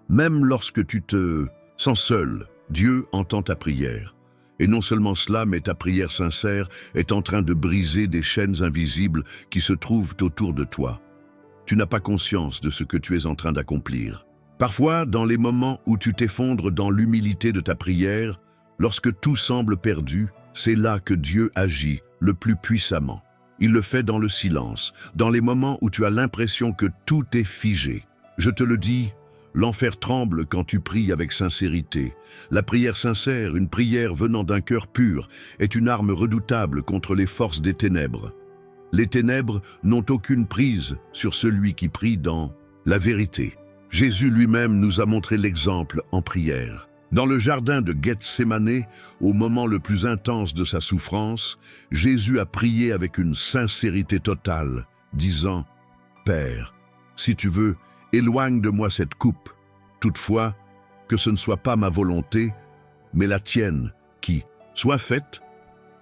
même lorsque tu te sens seul, Dieu entend ta prière. Et non seulement cela, mais ta prière sincère est en train de briser des chaînes invisibles qui se trouvent autour de toi. Tu n'as pas conscience de ce que tu es en train d'accomplir. Parfois, dans les moments où tu t'effondres dans l'humilité de ta prière, lorsque tout semble perdu, c'est là que Dieu agit le plus puissamment. Il le fait dans le silence, dans les moments où tu as l'impression que tout est figé. Je te le dis, l'enfer tremble quand tu pries avec sincérité. La prière sincère, une prière venant d'un cœur pur, est une arme redoutable contre les forces des ténèbres. Les ténèbres n'ont aucune prise sur celui qui prie dans la vérité. Jésus lui-même nous a montré l'exemple en prière. Dans le jardin de Gethsémané, au moment le plus intense de sa souffrance, Jésus a prié avec une sincérité totale, disant « Père, si tu veux, éloigne de moi cette coupe. Toutefois, que ce ne soit pas ma volonté, mais la tienne, qui soit faite. »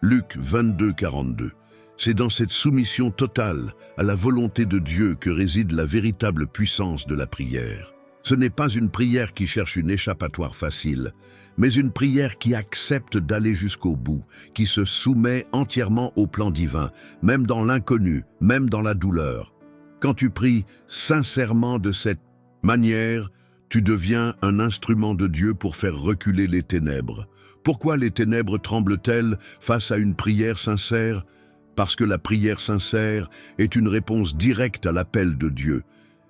Luc 22, 42. C'est dans cette soumission totale à la volonté de Dieu que réside la véritable puissance de la prière. Ce n'est pas une prière qui cherche une échappatoire facile, mais une prière qui accepte d'aller jusqu'au bout, qui se soumet entièrement au plan divin, même dans l'inconnu, même dans la douleur. Quand tu pries sincèrement de cette manière, tu deviens un instrument de Dieu pour faire reculer les ténèbres. Pourquoi les ténèbres tremblent-elles face à une prière sincère ? Parce que la prière sincère est une réponse directe à l'appel de Dieu.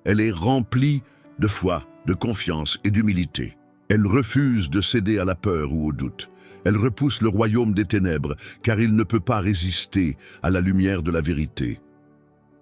Elle est remplie de foi, de confiance et d'humilité. Elle refuse de céder à la peur ou au doute. Elle repousse le royaume des ténèbres, car il ne peut pas résister à la lumière de la vérité.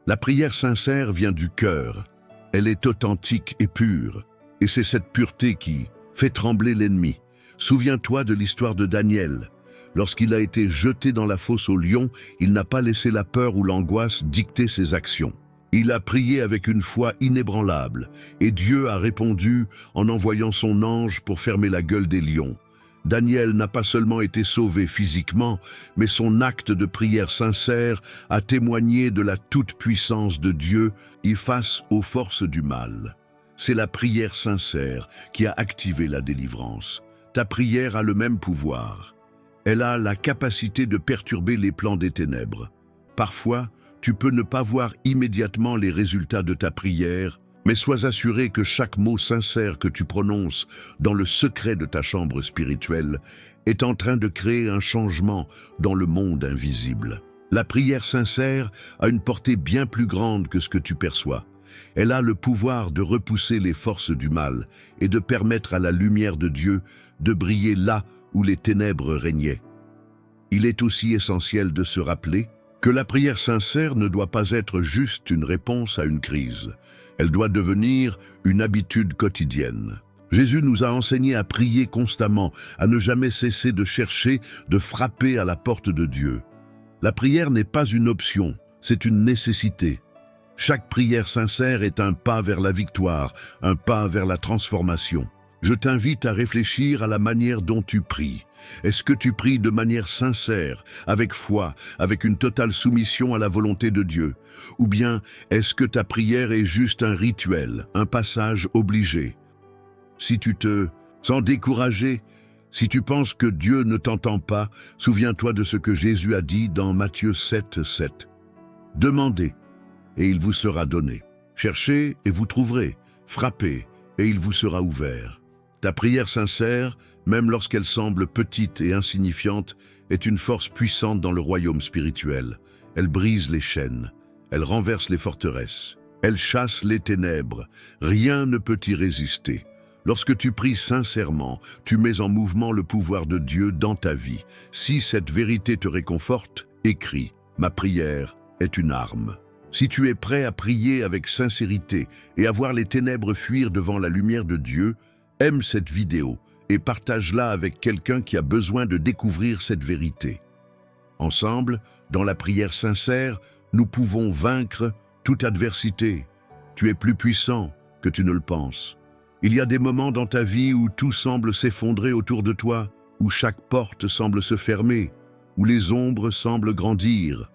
La prière sincère vient du cœur. Elle est authentique et pure. Et c'est cette pureté qui fait trembler l'ennemi. Souviens-toi de l'histoire de Daniel. Lorsqu'il a été jeté dans la fosse aux lions, il n'a pas laissé la peur ou l'angoisse dicter ses actions. Il a prié avec une foi inébranlable, et Dieu a répondu en envoyant son ange pour fermer la gueule des lions. Daniel n'a pas seulement été sauvé physiquement, mais son acte de prière sincère a témoigné de la toute-puissance de Dieu face aux forces du mal. C'est la prière sincère qui a activé la délivrance. Ta prière a le même pouvoir. Elle a la capacité de perturber les plans des ténèbres. Parfois, tu peux ne pas voir immédiatement les résultats de ta prière, mais sois assuré que chaque mot sincère que tu prononces dans le secret de ta chambre spirituelle est en train de créer un changement dans le monde invisible. La prière sincère a une portée bien plus grande que ce que tu perçois. Elle a le pouvoir de repousser les forces du mal et de permettre à la lumière de Dieu de briller là où les ténèbres régnaient. Il est aussi essentiel de se rappeler que la prière sincère ne doit pas être juste une réponse à une crise. Elle doit devenir une habitude quotidienne. Jésus nous a enseigné à prier constamment, à ne jamais cesser de chercher, de frapper à la porte de Dieu. La prière n'est pas une option, c'est une nécessité. Chaque prière sincère est un pas vers la victoire, un pas vers la transformation. Je t'invite à réfléchir à la manière dont tu pries. Est-ce que tu pries de manière sincère, avec foi, avec une totale soumission à la volonté de Dieu? Ou bien est-ce que ta prière est juste un rituel, un passage obligé? Si tu te sens découragé, si tu penses que Dieu ne t'entend pas, souviens-toi de ce que Jésus a dit dans Matthieu 7, 7. Demandez, et il vous sera donné. Cherchez, et vous trouverez. Frappez, et il vous sera ouvert. Ta prière sincère, même lorsqu'elle semble petite et insignifiante, est une force puissante dans le royaume spirituel. Elle brise les chaînes, elle renverse les forteresses, elle chasse les ténèbres. Rien ne peut y résister. Lorsque tu pries sincèrement, tu mets en mouvement le pouvoir de Dieu dans ta vie. Si cette vérité te réconforte, écris « Ma prière est une arme ». Si tu es prêt à prier avec sincérité et à voir les ténèbres fuir devant la lumière de Dieu, aime cette vidéo et partage-la avec quelqu'un qui a besoin de découvrir cette vérité. Ensemble, dans la prière sincère, nous pouvons vaincre toute adversité. Tu es plus puissant que tu ne le penses. Il y a des moments dans ta vie où tout semble s'effondrer autour de toi, où chaque porte semble se fermer, où les ombres semblent grandir.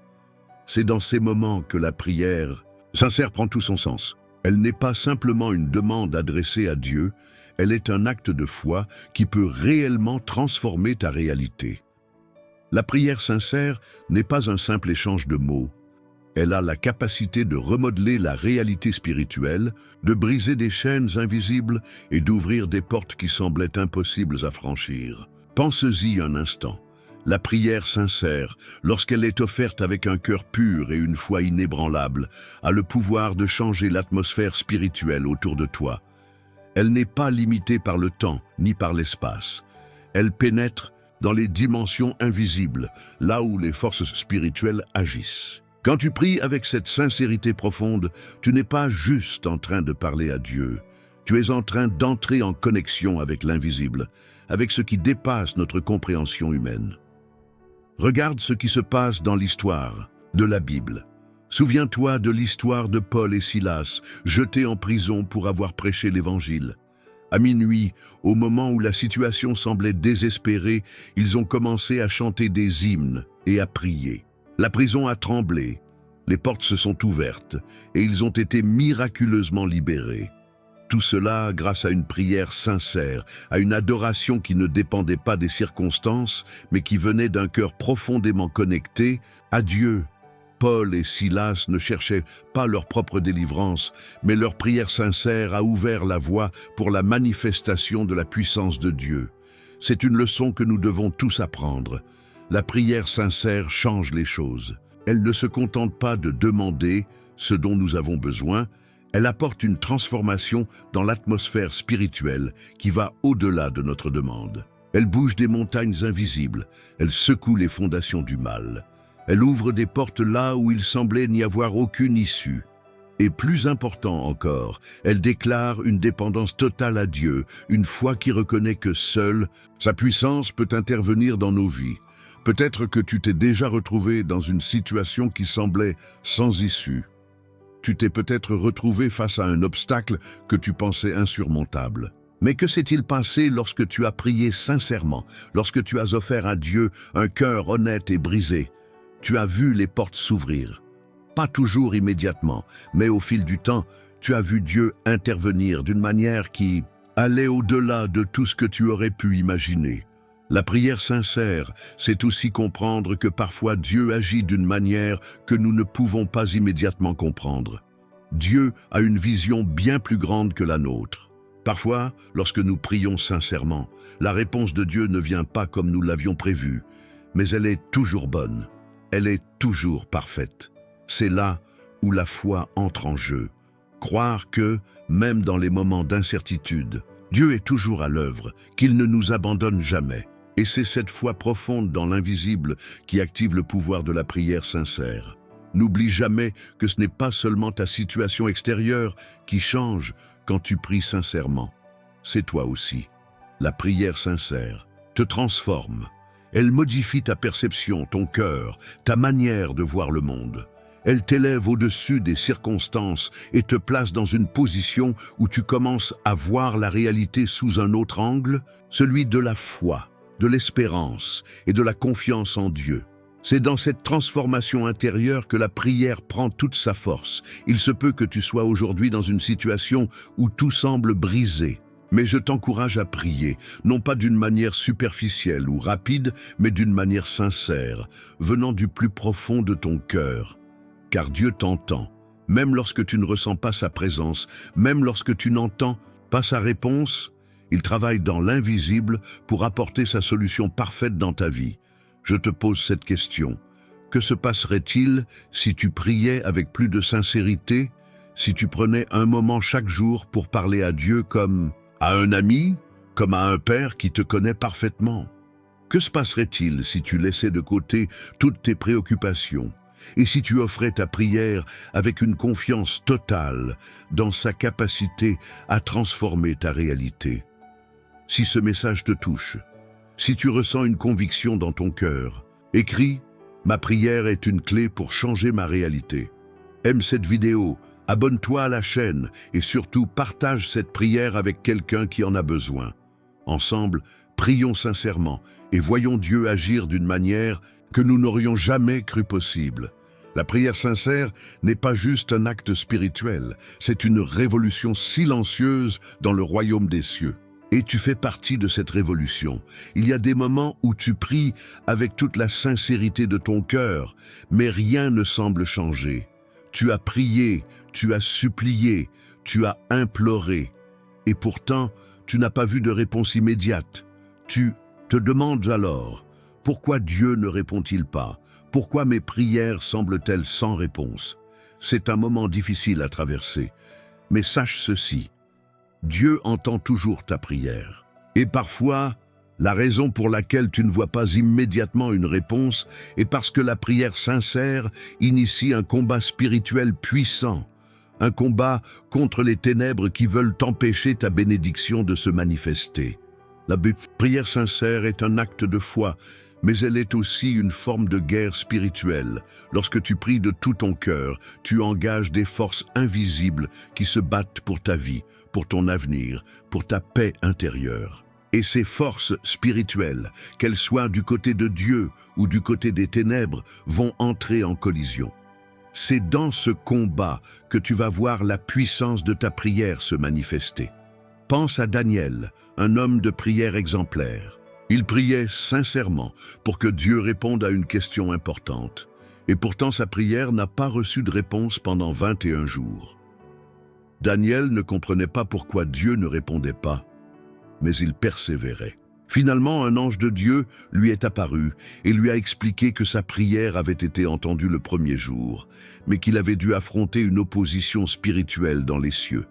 C'est dans ces moments que la prière sincère prend tout son sens. Elle n'est pas simplement une demande adressée à Dieu, elle est un acte de foi qui peut réellement transformer ta réalité. La prière sincère n'est pas un simple échange de mots. Elle a la capacité de remodeler la réalité spirituelle, de briser des chaînes invisibles et d'ouvrir des portes qui semblaient impossibles à franchir. Pense-y un instant. La prière sincère, lorsqu'elle est offerte avec un cœur pur et une foi inébranlable, a le pouvoir de changer l'atmosphère spirituelle autour de toi. Elle n'est pas limitée par le temps ni par l'espace. Elle pénètre dans les dimensions invisibles, là où les forces spirituelles agissent. Quand tu pries avec cette sincérité profonde, tu n'es pas juste en train de parler à Dieu. Tu es en train d'entrer en connexion avec l'invisible, avec ce qui dépasse notre compréhension humaine. Regarde ce qui se passe dans l'histoire de la Bible. Souviens-toi de l'histoire de Paul et Silas, jetés en prison pour avoir prêché l'Évangile. À minuit, au moment où la situation semblait désespérée, ils ont commencé à chanter des hymnes et à prier. La prison a tremblé, les portes se sont ouvertes et ils ont été miraculeusement libérés. Tout cela grâce à une prière sincère, à une adoration qui ne dépendait pas des circonstances, mais qui venait d'un cœur profondément connecté à Dieu. Paul et Silas ne cherchaient pas leur propre délivrance, mais leur prière sincère a ouvert la voie pour la manifestation de la puissance de Dieu. C'est une leçon que nous devons tous apprendre. La prière sincère change les choses. Elle ne se contente pas de demander ce dont nous avons besoin, elle apporte une transformation dans l'atmosphère spirituelle qui va au-delà de notre demande. Elle bouge des montagnes invisibles, elle secoue les fondations du mal. Elle ouvre des portes là où il semblait n'y avoir aucune issue. Et plus important encore, elle déclare une dépendance totale à Dieu, une foi qui reconnaît que seule sa puissance peut intervenir dans nos vies. Peut-être que tu t'es déjà retrouvé dans une situation qui semblait sans issue. Tu t'es peut-être retrouvé face à un obstacle que tu pensais insurmontable. Mais que s'est-il passé lorsque tu as prié sincèrement, lorsque tu as offert à Dieu un cœur honnête et brisé? Tu as vu les portes s'ouvrir. Pas toujours immédiatement, mais au fil du temps, tu as vu Dieu intervenir d'une manière qui allait au-delà de tout ce que tu aurais pu imaginer. La prière sincère, c'est aussi comprendre que parfois Dieu agit d'une manière que nous ne pouvons pas immédiatement comprendre. Dieu a une vision bien plus grande que la nôtre. Parfois, lorsque nous prions sincèrement, la réponse de Dieu ne vient pas comme nous l'avions prévu, mais elle est toujours bonne, elle est toujours parfaite. C'est là où la foi entre en jeu. Croire que, même dans les moments d'incertitude, Dieu est toujours à l'œuvre, qu'il ne nous abandonne jamais. Et c'est cette foi profonde dans l'invisible qui active le pouvoir de la prière sincère. N'oublie jamais que ce n'est pas seulement ta situation extérieure qui change quand tu pries sincèrement. C'est toi aussi. La prière sincère te transforme. Elle modifie ta perception, ton cœur, ta manière de voir le monde. Elle t'élève au-dessus des circonstances et te place dans une position où tu commences à voir la réalité sous un autre angle, celui de la foi, de l'espérance et de la confiance en Dieu. C'est dans cette transformation intérieure que la prière prend toute sa force. Il se peut que tu sois aujourd'hui dans une situation où tout semble brisé. Mais je t'encourage à prier, non pas d'une manière superficielle ou rapide, mais d'une manière sincère, venant du plus profond de ton cœur. Car Dieu t'entend, même lorsque tu ne ressens pas sa présence, même lorsque tu n'entends pas sa réponse, Il travaille dans l'invisible pour apporter sa solution parfaite dans ta vie. Je te pose cette question. Que se passerait-il si tu priais avec plus de sincérité, si tu prenais un moment chaque jour pour parler à Dieu comme à un ami, comme à un père qui te connaît parfaitement? Que se passerait-il si tu laissais de côté toutes tes préoccupations et si tu offrais ta prière avec une confiance totale dans sa capacité à transformer ta réalité? Si ce message te touche, si tu ressens une conviction dans ton cœur, écris « Ma prière est une clé pour changer ma réalité ». Aime cette vidéo, abonne-toi à la chaîne et surtout partage cette prière avec quelqu'un qui en a besoin. Ensemble, prions sincèrement et voyons Dieu agir d'une manière que nous n'aurions jamais cru possible. La prière sincère n'est pas juste un acte spirituel, c'est une révolution silencieuse dans le royaume des cieux. Et tu fais partie de cette révolution. Il y a des moments où tu pries avec toute la sincérité de ton cœur, mais rien ne semble changer. Tu as prié, tu as supplié, tu as imploré, et pourtant, tu n'as pas vu de réponse immédiate. Tu te demandes alors, pourquoi Dieu ne répond-il pas? Pourquoi mes prières semblent-elles sans réponse? C'est un moment difficile à traverser, mais sache ceci. Dieu entend toujours ta prière. Et parfois, la raison pour laquelle tu ne vois pas immédiatement une réponse est parce que la prière sincère initie un combat spirituel puissant, un combat contre les ténèbres qui veulent empêcher ta bénédiction de se manifester. La prière sincère est un acte de foi, mais elle est aussi une forme de guerre spirituelle. Lorsque tu pries de tout ton cœur, tu engages des forces invisibles qui se battent pour ta vie, pour ton avenir, pour ta paix intérieure. Et ces forces spirituelles, qu'elles soient du côté de Dieu ou du côté des ténèbres, vont entrer en collision. C'est dans ce combat que tu vas voir la puissance de ta prière se manifester. Pense à Daniel, un homme de prière exemplaire. Il priait sincèrement pour que Dieu réponde à une question importante. Et pourtant sa prière n'a pas reçu de réponse pendant 21 jours. Daniel ne comprenait pas pourquoi Dieu ne répondait pas, mais il persévérait. Finalement, un ange de Dieu lui est apparu et lui a expliqué que sa prière avait été entendue le premier jour, mais qu'il avait dû affronter une opposition spirituelle dans les cieux.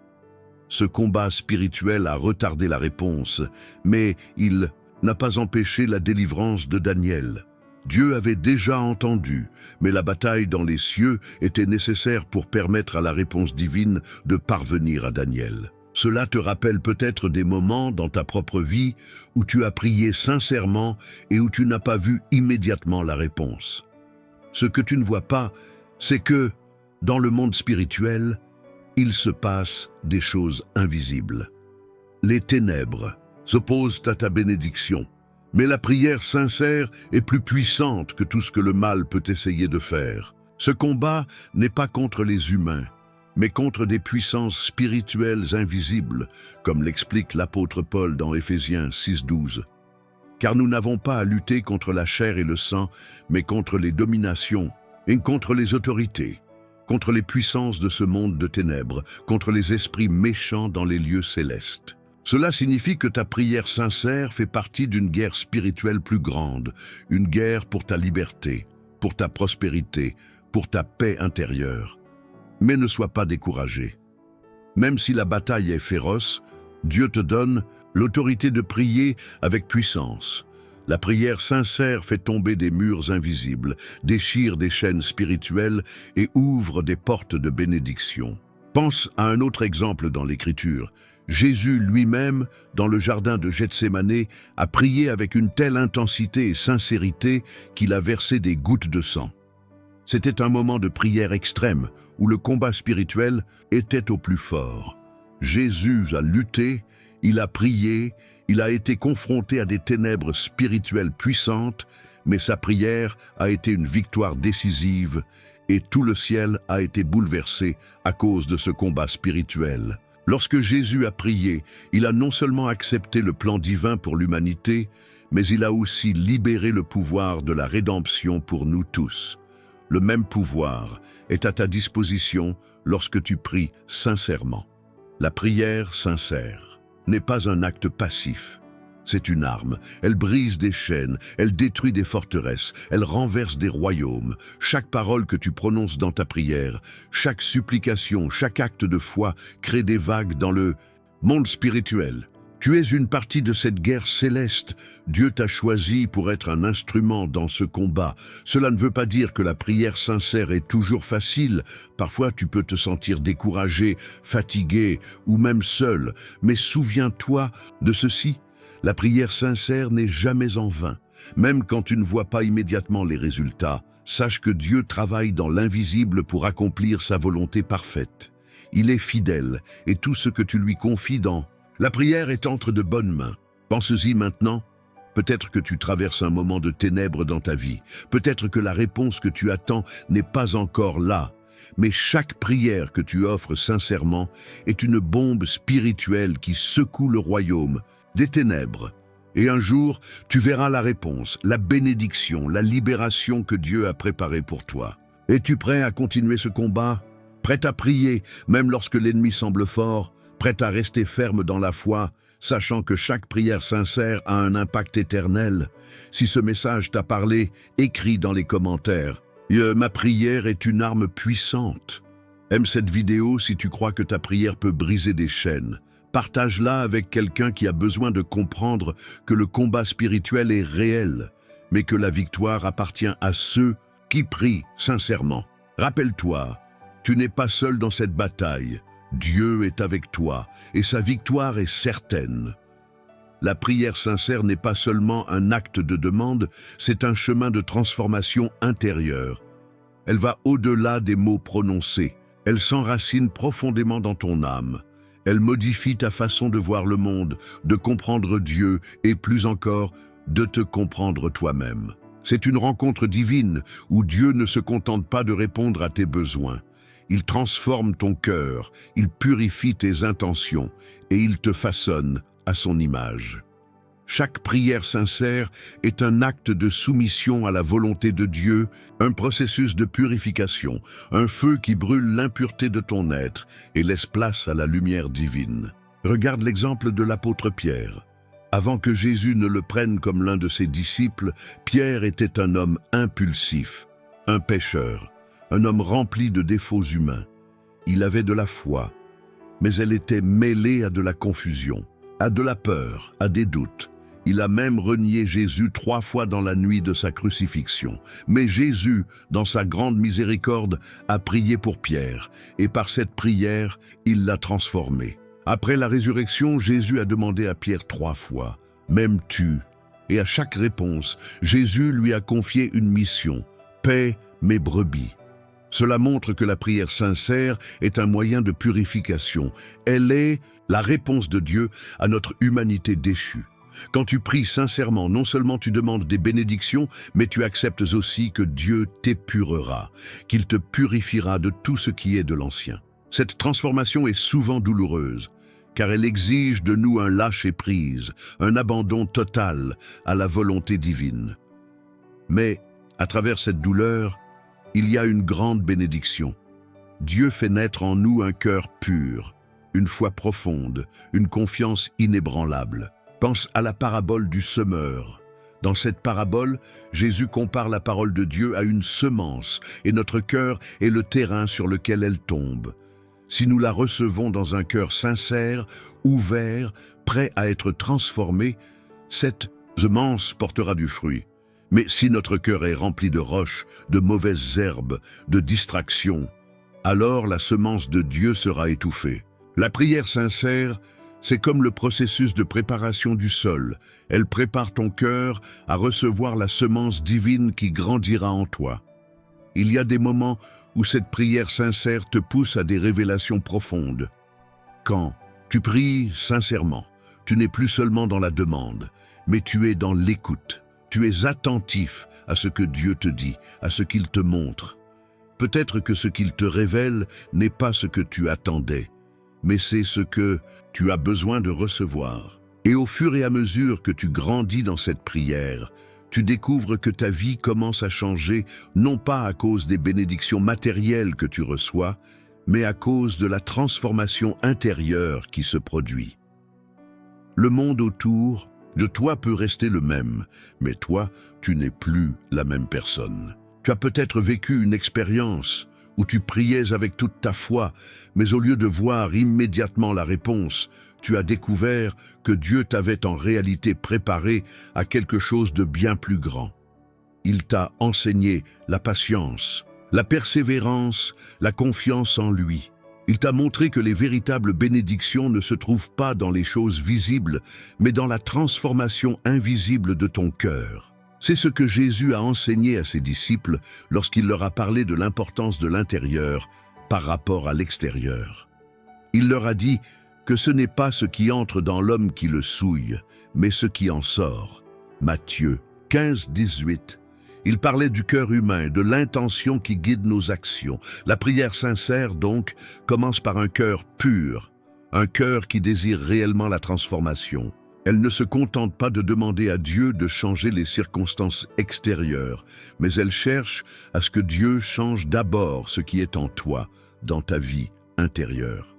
Ce combat spirituel a retardé la réponse, mais il n'a pas empêché la délivrance de Daniel. Dieu avait déjà entendu, mais la bataille dans les cieux était nécessaire pour permettre à la réponse divine de parvenir à Daniel. Cela te rappelle peut-être des moments dans ta propre vie où tu as prié sincèrement et où tu n'as pas vu immédiatement la réponse. Ce que tu ne vois pas, c'est que, dans le monde spirituel, il se passe des choses invisibles. Les ténèbres s'opposent à ta bénédiction, mais la prière sincère est plus puissante que tout ce que le mal peut essayer de faire. Ce combat n'est pas contre les humains, mais contre des puissances spirituelles invisibles, comme l'explique l'apôtre Paul dans Éphésiens 6:12. Car nous n'avons pas à lutter contre la chair et le sang, mais contre les dominations et contre les autorités, contre les puissances de ce monde de ténèbres, contre les esprits méchants dans les lieux célestes. Cela signifie que ta prière sincère fait partie d'une guerre spirituelle plus grande, une guerre pour ta liberté, pour ta prospérité, pour ta paix intérieure. Mais ne sois pas découragé. Même si la bataille est féroce, Dieu te donne l'autorité de prier avec puissance. La prière sincère fait tomber des murs invisibles, déchire des chaînes spirituelles et ouvre des portes de bénédiction. Pense à un autre exemple dans l'Écriture. Jésus lui-même, dans le jardin de Gethsémane, a prié avec une telle intensité et sincérité qu'il a versé des gouttes de sang. C'était un moment de prière extrême où le combat spirituel était au plus fort. Jésus a lutté, il a prié, il a été confronté à des ténèbres spirituelles puissantes, mais sa prière a été une victoire décisive et tout le ciel a été bouleversé à cause de ce combat spirituel. Lorsque Jésus a prié, il a non seulement accepté le plan divin pour l'humanité, mais il a aussi libéré le pouvoir de la rédemption pour nous tous. Le même pouvoir est à ta disposition lorsque tu pries sincèrement. La prière sincère. n'est pas un acte passif. C'est une arme. Elle brise des chaînes, elle détruit des forteresses, elle renverse des royaumes. Chaque parole que tu prononces dans ta prière, chaque supplication, chaque acte de foi crée des vagues dans le monde spirituel. Tu es une partie de cette guerre céleste. Dieu t'a choisi pour être un instrument dans ce combat. Cela ne veut pas dire que la prière sincère est toujours facile. Parfois, tu peux te sentir découragé, fatigué ou même seul. Mais souviens-toi de ceci. La prière sincère n'est jamais en vain. Même quand tu ne vois pas immédiatement les résultats, sache que Dieu travaille dans l'invisible pour accomplir sa volonté parfaite. Il est fidèle et tout ce que tu lui confies dans la prière est entre de bonnes mains. Pense-y maintenant. Peut-être que tu traverses un moment de ténèbres dans ta vie. Peut-être que la réponse que tu attends n'est pas encore là. Mais chaque prière que tu offres sincèrement est une bombe spirituelle qui secoue le royaume des ténèbres. Et un jour, tu verras la réponse, la bénédiction, la libération que Dieu a préparée pour toi. Es-tu prêt à continuer ce combat? Prêt à prier, même lorsque l'ennemi semble fort? Prêt à rester ferme dans la foi, sachant que chaque prière sincère a un impact éternel? Si ce message t'a parlé, écris dans les commentaires. Ma prière est une arme puissante. Aime cette vidéo si tu crois que ta prière peut briser des chaînes. Partage-la avec quelqu'un qui a besoin de comprendre que le combat spirituel est réel, mais que la victoire appartient à ceux qui prient sincèrement. Rappelle-toi, tu n'es pas seul dans cette bataille. Dieu est avec toi et sa victoire est certaine. La prière sincère n'est pas seulement un acte de demande, c'est un chemin de transformation intérieure. Elle va au-delà des mots prononcés. Elle s'enracine profondément dans ton âme. Elle modifie ta façon de voir le monde, de comprendre Dieu et plus encore, de te comprendre toi-même. C'est une rencontre divine où Dieu ne se contente pas de répondre à tes besoins. Il transforme ton cœur, il purifie tes intentions et il te façonne à son image. Chaque prière sincère est un acte de soumission à la volonté de Dieu, un processus de purification, un feu qui brûle l'impureté de ton être et laisse place à la lumière divine. Regarde l'exemple de l'apôtre Pierre. Avant que Jésus ne le prenne comme l'un de ses disciples, Pierre était un homme impulsif, un pécheur, un homme rempli de défauts humains. Il avait de la foi, mais elle était mêlée à de la confusion, à de la peur, à des doutes. Il a même renié Jésus 3 fois dans la nuit de sa crucifixion. Mais Jésus, dans sa grande miséricorde, a prié pour Pierre, et par cette prière, il l'a transformé. Après la résurrection, Jésus a demandé à Pierre 3 fois, « M'aimes-tu » Et à chaque réponse, Jésus lui a confié une mission, « Paie mes brebis ». Cela montre que la prière sincère est un moyen de purification. Elle est la réponse de Dieu à notre humanité déchue. Quand tu pries sincèrement, non seulement tu demandes des bénédictions, mais tu acceptes aussi que Dieu t'épurera, qu'il te purifiera de tout ce qui est de l'ancien. Cette transformation est souvent douloureuse, car elle exige de nous un lâcher-prise, un abandon total à la volonté divine. Mais, à travers cette douleur, il y a une grande bénédiction. Dieu fait naître en nous un cœur pur, une foi profonde, une confiance inébranlable. Pense à la parabole du semeur. Dans cette parabole, Jésus compare la parole de Dieu à une semence, et notre cœur est le terrain sur lequel elle tombe. Si nous la recevons dans un cœur sincère, ouvert, prêt à être transformé, cette semence portera du fruit. Mais si notre cœur est rempli de roches, de mauvaises herbes, de distractions, alors la semence de Dieu sera étouffée. La prière sincère, c'est comme le processus de préparation du sol. Elle prépare ton cœur à recevoir la semence divine qui grandira en toi. Il y a des moments où cette prière sincère te pousse à des révélations profondes. Quand tu pries sincèrement, tu n'es plus seulement dans la demande, mais tu es dans l'écoute. Tu es attentif à ce que Dieu te dit, à ce qu'il te montre. Peut-être que ce qu'il te révèle n'est pas ce que tu attendais, mais c'est ce que tu as besoin de recevoir. Et au fur et à mesure que tu grandis dans cette prière, tu découvres que ta vie commence à changer, non pas à cause des bénédictions matérielles que tu reçois, mais à cause de la transformation intérieure qui se produit. Le monde autour de toi peut rester le même, mais toi, tu n'es plus la même personne. Tu as peut-être vécu une expérience où tu priais avec toute ta foi, mais au lieu de voir immédiatement la réponse, tu as découvert que Dieu t'avait en réalité préparé à quelque chose de bien plus grand. Il t'a enseigné la patience, la persévérance, la confiance en lui. Il t'a montré que les véritables bénédictions ne se trouvent pas dans les choses visibles, mais dans la transformation invisible de ton cœur. C'est ce que Jésus a enseigné à ses disciples lorsqu'il leur a parlé de l'importance de l'intérieur par rapport à l'extérieur. Il leur a dit que ce n'est pas ce qui entre dans l'homme qui le souille, mais ce qui en sort. Matthieu 15, 18. Il parlait du cœur humain, de l'intention qui guide nos actions. La prière sincère, donc, commence par un cœur pur, un cœur qui désire réellement la transformation. Elle ne se contente pas de demander à Dieu de changer les circonstances extérieures, mais elle cherche à ce que Dieu change d'abord ce qui est en toi, dans ta vie intérieure.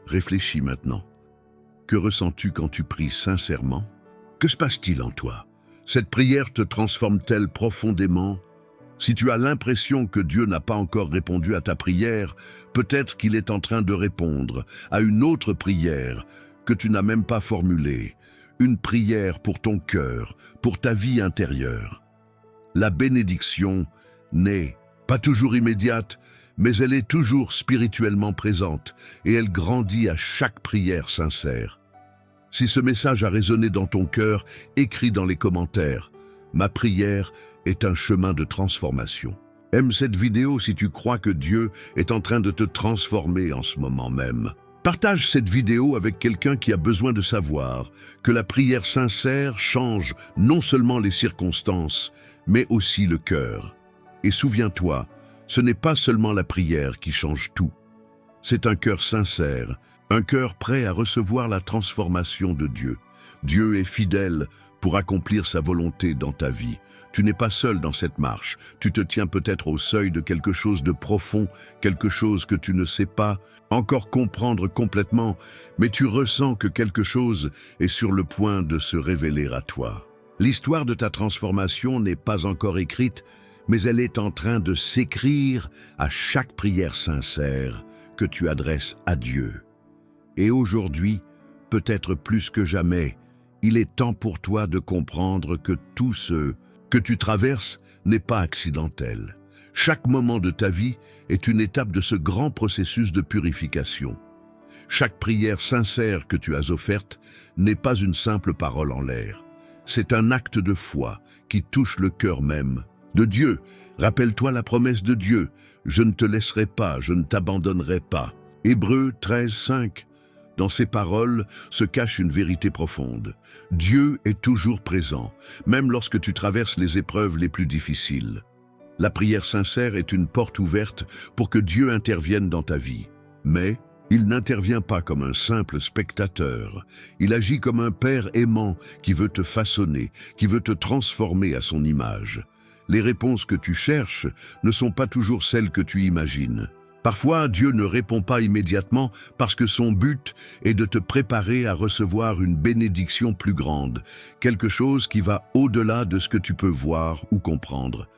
Réfléchis maintenant. Que ressens-tu quand tu pries sincèrement? Que se passe-t-il en toi? Cette prière te transforme-t-elle profondément? Si tu as l'impression que Dieu n'a pas encore répondu à ta prière, peut-être qu'il est en train de répondre à une autre prière que tu n'as même pas formulée, une prière pour ton cœur, pour ta vie intérieure. La bénédiction n'est pas toujours immédiate, mais elle est toujours spirituellement présente et elle grandit à chaque prière sincère. Si ce message a résonné dans ton cœur, écris dans les commentaires. Ma prière est un chemin de transformation. Aime cette vidéo si tu crois que Dieu est en train de te transformer en ce moment même. Partage cette vidéo avec quelqu'un qui a besoin de savoir que la prière sincère change non seulement les circonstances, mais aussi le cœur. Et souviens-toi, ce n'est pas seulement la prière qui change tout. C'est un cœur sincère, un cœur prêt à recevoir la transformation de Dieu. Dieu est fidèle pour accomplir sa volonté dans ta vie. Tu n'es pas seul dans cette marche. Tu te tiens peut-être au seuil de quelque chose de profond, quelque chose que tu ne sais pas encore comprendre complètement, mais tu ressens que quelque chose est sur le point de se révéler à toi. L'histoire de ta transformation n'est pas encore écrite, mais elle est en train de s'écrire à chaque prière sincère que tu adresses à Dieu. Et aujourd'hui, peut-être plus que jamais, il est temps pour toi de comprendre que tout ce que tu traverses n'est pas accidentel. Chaque moment de ta vie est une étape de ce grand processus de purification. Chaque prière sincère que tu as offerte n'est pas une simple parole en l'air. C'est un acte de foi qui touche le cœur même de Dieu. Rappelle-toi la promesse de Dieu. Je ne te laisserai pas, je ne t'abandonnerai pas. Hébreux 13, 5. Dans ces paroles se cache une vérité profonde. Dieu est toujours présent, même lorsque tu traverses les épreuves les plus difficiles. La prière sincère est une porte ouverte pour que Dieu intervienne dans ta vie. Mais il n'intervient pas comme un simple spectateur. Il agit comme un père aimant qui veut te façonner, qui veut te transformer à son image. Les réponses que tu cherches ne sont pas toujours celles que tu imagines. Parfois, Dieu ne répond pas immédiatement parce que son but est de te préparer à recevoir une bénédiction plus grande, quelque chose qui va au-delà de ce que tu peux voir ou comprendre.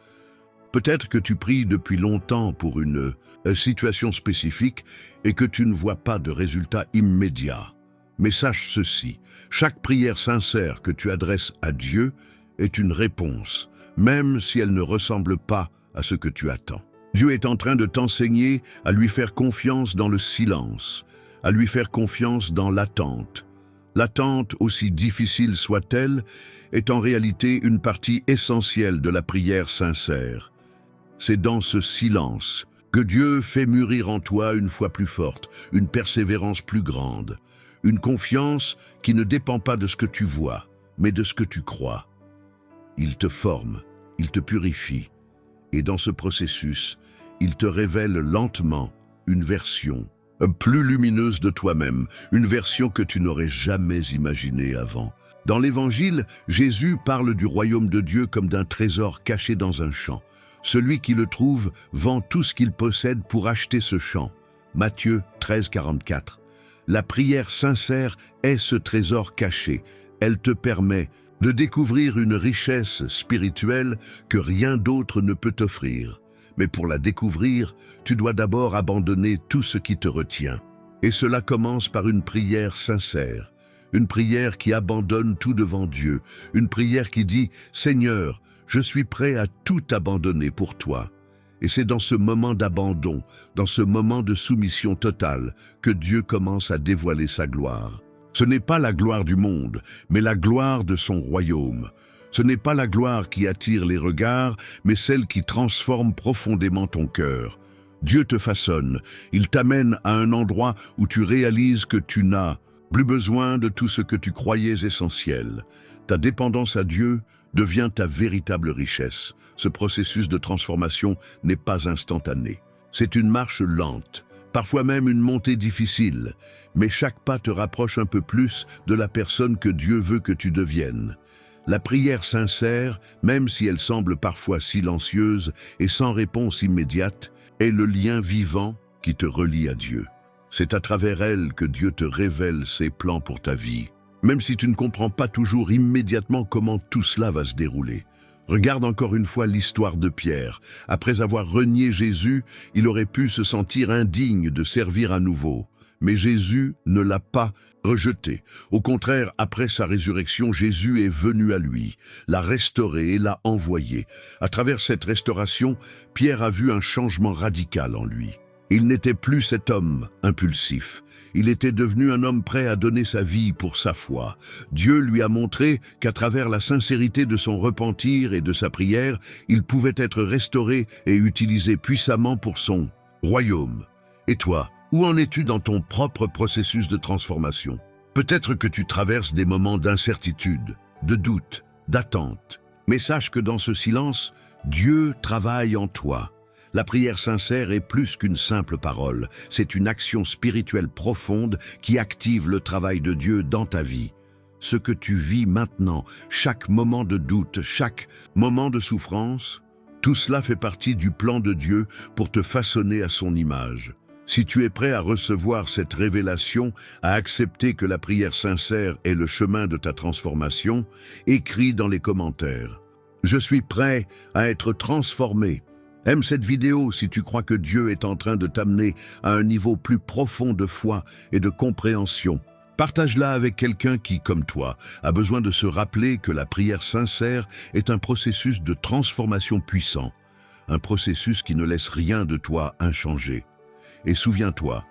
Peut-être que tu pries depuis longtemps pour une situation spécifique et que tu ne vois pas de résultat immédiat. Mais sache ceci, chaque prière sincère que tu adresses à Dieu est une réponse, même si elle ne ressemble pas à ce que tu attends. Dieu est en train de t'enseigner à lui faire confiance dans le silence, à lui faire confiance dans l'attente. L'attente, aussi difficile soit-elle, est en réalité une partie essentielle de la prière sincère. C'est dans ce silence que Dieu fait mûrir en toi une foi plus forte, une persévérance plus grande, une confiance qui ne dépend pas de ce que tu vois, mais de ce que tu crois. Il te forme, il te purifie, et dans ce processus, il te révèle lentement une version plus lumineuse de toi-même, une version que tu n'aurais jamais imaginée avant. Dans l'Évangile, Jésus parle du royaume de Dieu comme d'un trésor caché dans un champ. Celui qui le trouve vend tout ce qu'il possède pour acheter ce champ. Matthieu 13, 44. La prière sincère est ce trésor caché. Elle te permet de découvrir une richesse spirituelle que rien d'autre ne peut t'offrir. Mais pour la découvrir, tu dois d'abord abandonner tout ce qui te retient. Et cela commence par une prière sincère, une prière qui abandonne tout devant Dieu, une prière qui dit « Seigneur, je suis prêt à tout abandonner pour toi ». Et c'est dans ce moment d'abandon, dans ce moment de soumission totale, que Dieu commence à dévoiler sa gloire. Ce n'est pas la gloire du monde, mais la gloire de son royaume. Ce n'est pas la gloire qui attire les regards, mais celle qui transforme profondément ton cœur. Dieu te façonne, il t'amène à un endroit où tu réalises que tu n'as plus besoin de tout ce que tu croyais essentiel. Ta dépendance à Dieu devient ta véritable richesse. Ce processus de transformation n'est pas instantané. C'est une marche lente, parfois même une montée difficile, mais chaque pas te rapproche un peu plus de la personne que Dieu veut que tu deviennes. La prière sincère, même si elle semble parfois silencieuse et sans réponse immédiate, est le lien vivant qui te relie à Dieu. C'est à travers elle que Dieu te révèle ses plans pour ta vie, même si tu ne comprends pas toujours immédiatement comment tout cela va se dérouler. Regarde encore une fois l'histoire de Pierre. Après avoir renié Jésus, il aurait pu se sentir indigne de servir à nouveau. Mais Jésus ne l'a pas rejeté. Au contraire, après sa résurrection, Jésus est venu à lui, l'a restauré et l'a envoyé. À travers cette restauration, Pierre a vu un changement radical en lui. Il n'était plus cet homme impulsif. Il était devenu un homme prêt à donner sa vie pour sa foi. Dieu lui a montré qu'à travers la sincérité de son repentir et de sa prière, il pouvait être restauré et utilisé puissamment pour son royaume. Et toi, où en es-tu dans ton propre processus de transformation? Peut-être que tu traverses des moments d'incertitude, de doute, d'attente. Mais sache que dans ce silence, Dieu travaille en toi. La prière sincère est plus qu'une simple parole. C'est une action spirituelle profonde qui active le travail de Dieu dans ta vie. Ce que tu vis maintenant, chaque moment de doute, chaque moment de souffrance, tout cela fait partie du plan de Dieu pour te façonner à son image. Si tu es prêt à recevoir cette révélation, à accepter que la prière sincère est le chemin de ta transformation, écris dans les commentaires. Je suis prêt à être transformé. Aime cette vidéo si tu crois que Dieu est en train de t'amener à un niveau plus profond de foi et de compréhension. Partage-la avec quelqu'un qui, comme toi, a besoin de se rappeler que la prière sincère est un processus de transformation puissant, un processus qui ne laisse rien de toi inchangé. Et souviens-toi,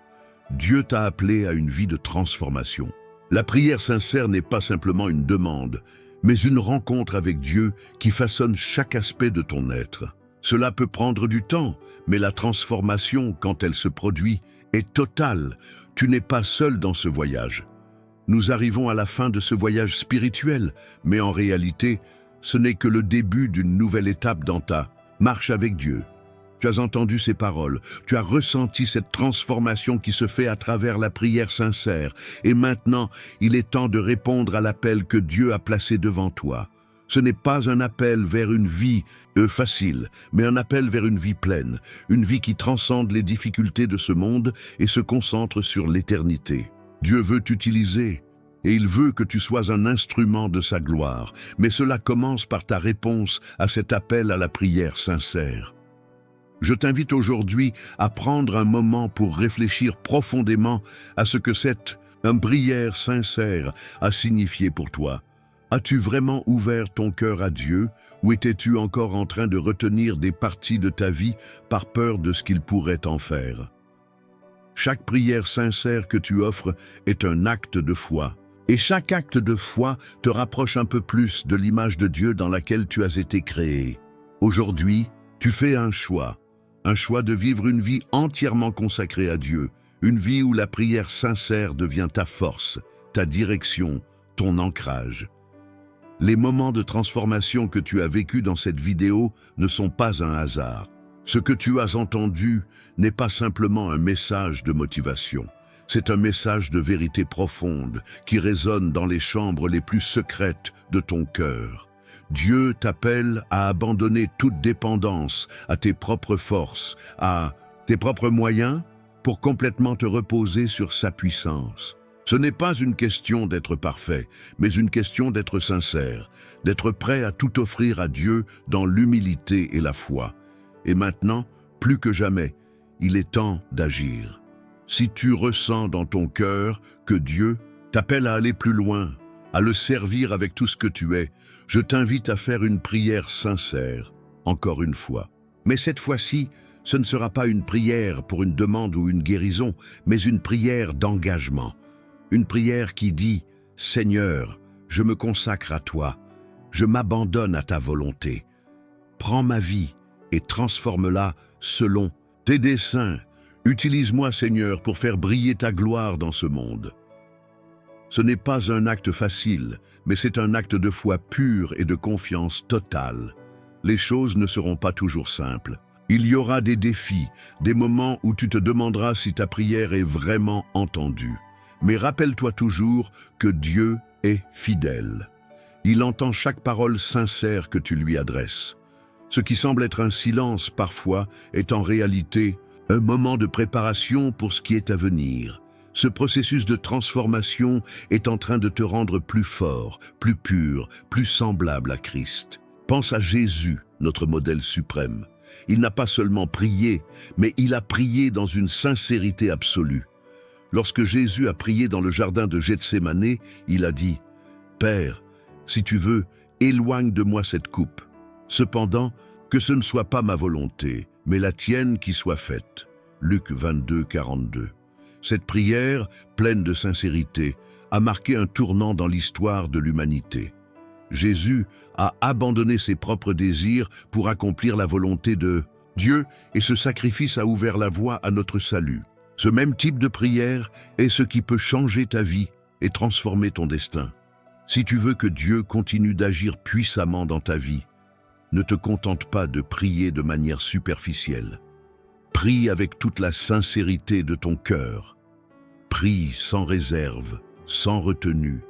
Dieu t'a appelé à une vie de transformation. La prière sincère n'est pas simplement une demande, mais une rencontre avec Dieu qui façonne chaque aspect de ton être. Cela peut prendre du temps, mais la transformation, quand elle se produit, est totale. Tu n'es pas seul dans ce voyage. Nous arrivons à la fin de ce voyage spirituel, mais en réalité, ce n'est que le début d'une nouvelle étape dans ta marche avec Dieu. Tu as entendu ces paroles, tu as ressenti cette transformation qui se fait à travers la prière sincère, et maintenant, il est temps de répondre à l'appel que Dieu a placé devant toi. Ce n'est pas un appel vers une vie facile, mais un appel vers une vie pleine, une vie qui transcende les difficultés de ce monde et se concentre sur l'éternité. Dieu veut t'utiliser et il veut que tu sois un instrument de sa gloire, mais cela commence par ta réponse à cet appel à la prière sincère. Je t'invite aujourd'hui à prendre un moment pour réfléchir profondément à ce que cette prière sincère a signifié pour toi. As-tu vraiment ouvert ton cœur à Dieu ou étais-tu encore en train de retenir des parties de ta vie par peur de ce qu'il pourrait en faire? Chaque prière sincère que tu offres est un acte de foi. Et chaque acte de foi te rapproche un peu plus de l'image de Dieu dans laquelle tu as été créé. Aujourd'hui, tu fais un choix de vivre une vie entièrement consacrée à Dieu, une vie où la prière sincère devient ta force, ta direction, ton ancrage. Les moments de transformation que tu as vécus dans cette vidéo ne sont pas un hasard. Ce que tu as entendu n'est pas simplement un message de motivation. C'est un message de vérité profonde qui résonne dans les chambres les plus secrètes de ton cœur. Dieu t'appelle à abandonner toute dépendance à tes propres forces, à tes propres moyens pour complètement te reposer sur sa puissance. Ce n'est pas une question d'être parfait, mais une question d'être sincère, d'être prêt à tout offrir à Dieu dans l'humilité et la foi. Et maintenant, plus que jamais, il est temps d'agir. Si tu ressens dans ton cœur que Dieu t'appelle à aller plus loin, à le servir avec tout ce que tu es, je t'invite à faire une prière sincère, encore une fois. Mais cette fois-ci, ce ne sera pas une prière pour une demande ou une guérison, mais une prière d'engagement. Une prière qui dit « Seigneur, je me consacre à toi, je m'abandonne à ta volonté. Prends ma vie et transforme-la selon tes desseins. Utilise-moi, Seigneur, pour faire briller ta gloire dans ce monde. » Ce n'est pas un acte facile, mais c'est un acte de foi pure et de confiance totale. Les choses ne seront pas toujours simples. Il y aura des défis, des moments où tu te demanderas si ta prière est vraiment entendue. Mais rappelle-toi toujours que Dieu est fidèle. Il entend chaque parole sincère que tu lui adresses. Ce qui semble être un silence parfois est en réalité un moment de préparation pour ce qui est à venir. Ce processus de transformation est en train de te rendre plus fort, plus pur, plus semblable à Christ. Pense à Jésus, notre modèle suprême. Il n'a pas seulement prié, mais il a prié dans une sincérité absolue. Lorsque Jésus a prié dans le jardin de Gethsémane, il a dit « Père, si tu veux, éloigne de moi cette coupe. Cependant, que ce ne soit pas ma volonté, mais la tienne qui soit faite. » Luc 22, 42. Cette prière, pleine de sincérité, a marqué un tournant dans l'histoire de l'humanité. Jésus a abandonné ses propres désirs pour accomplir la volonté de Dieu et ce sacrifice a ouvert la voie à notre salut. Ce même type de prière est ce qui peut changer ta vie et transformer ton destin. Si tu veux que Dieu continue d'agir puissamment dans ta vie, ne te contente pas de prier de manière superficielle. Prie avec toute la sincérité de ton cœur. Prie sans réserve, sans retenue.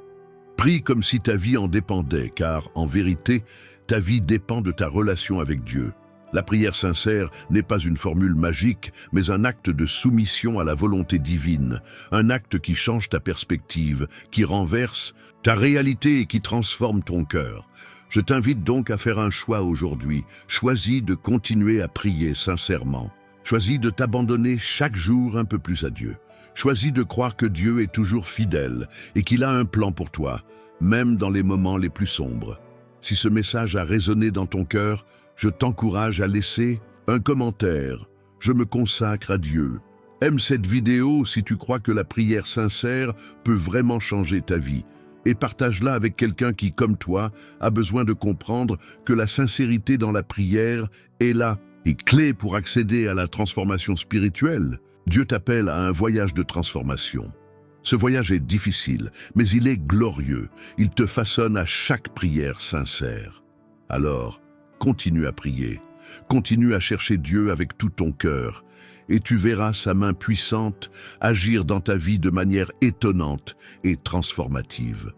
Prie comme si ta vie en dépendait, car en vérité, ta vie dépend de ta relation avec Dieu. La prière sincère n'est pas une formule magique, mais un acte de soumission à la volonté divine, un acte qui change ta perspective, qui renverse ta réalité et qui transforme ton cœur. Je t'invite donc à faire un choix aujourd'hui. Choisis de continuer à prier sincèrement. Choisis de t'abandonner chaque jour un peu plus à Dieu. Choisis de croire que Dieu est toujours fidèle et qu'il a un plan pour toi, même dans les moments les plus sombres. Si ce message a résonné dans ton cœur, je t'encourage à laisser un commentaire. Je me consacre à Dieu. Aime cette vidéo si tu crois que la prière sincère peut vraiment changer ta vie. Et partage-la avec quelqu'un qui, comme toi, a besoin de comprendre que la sincérité dans la prière est là et clé pour accéder à la transformation spirituelle. Dieu t'appelle à un voyage de transformation. Ce voyage est difficile, mais il est glorieux. Il te façonne à chaque prière sincère. Alors, continue à prier, continue à chercher Dieu avec tout ton cœur, et tu verras sa main puissante agir dans ta vie de manière étonnante et transformative.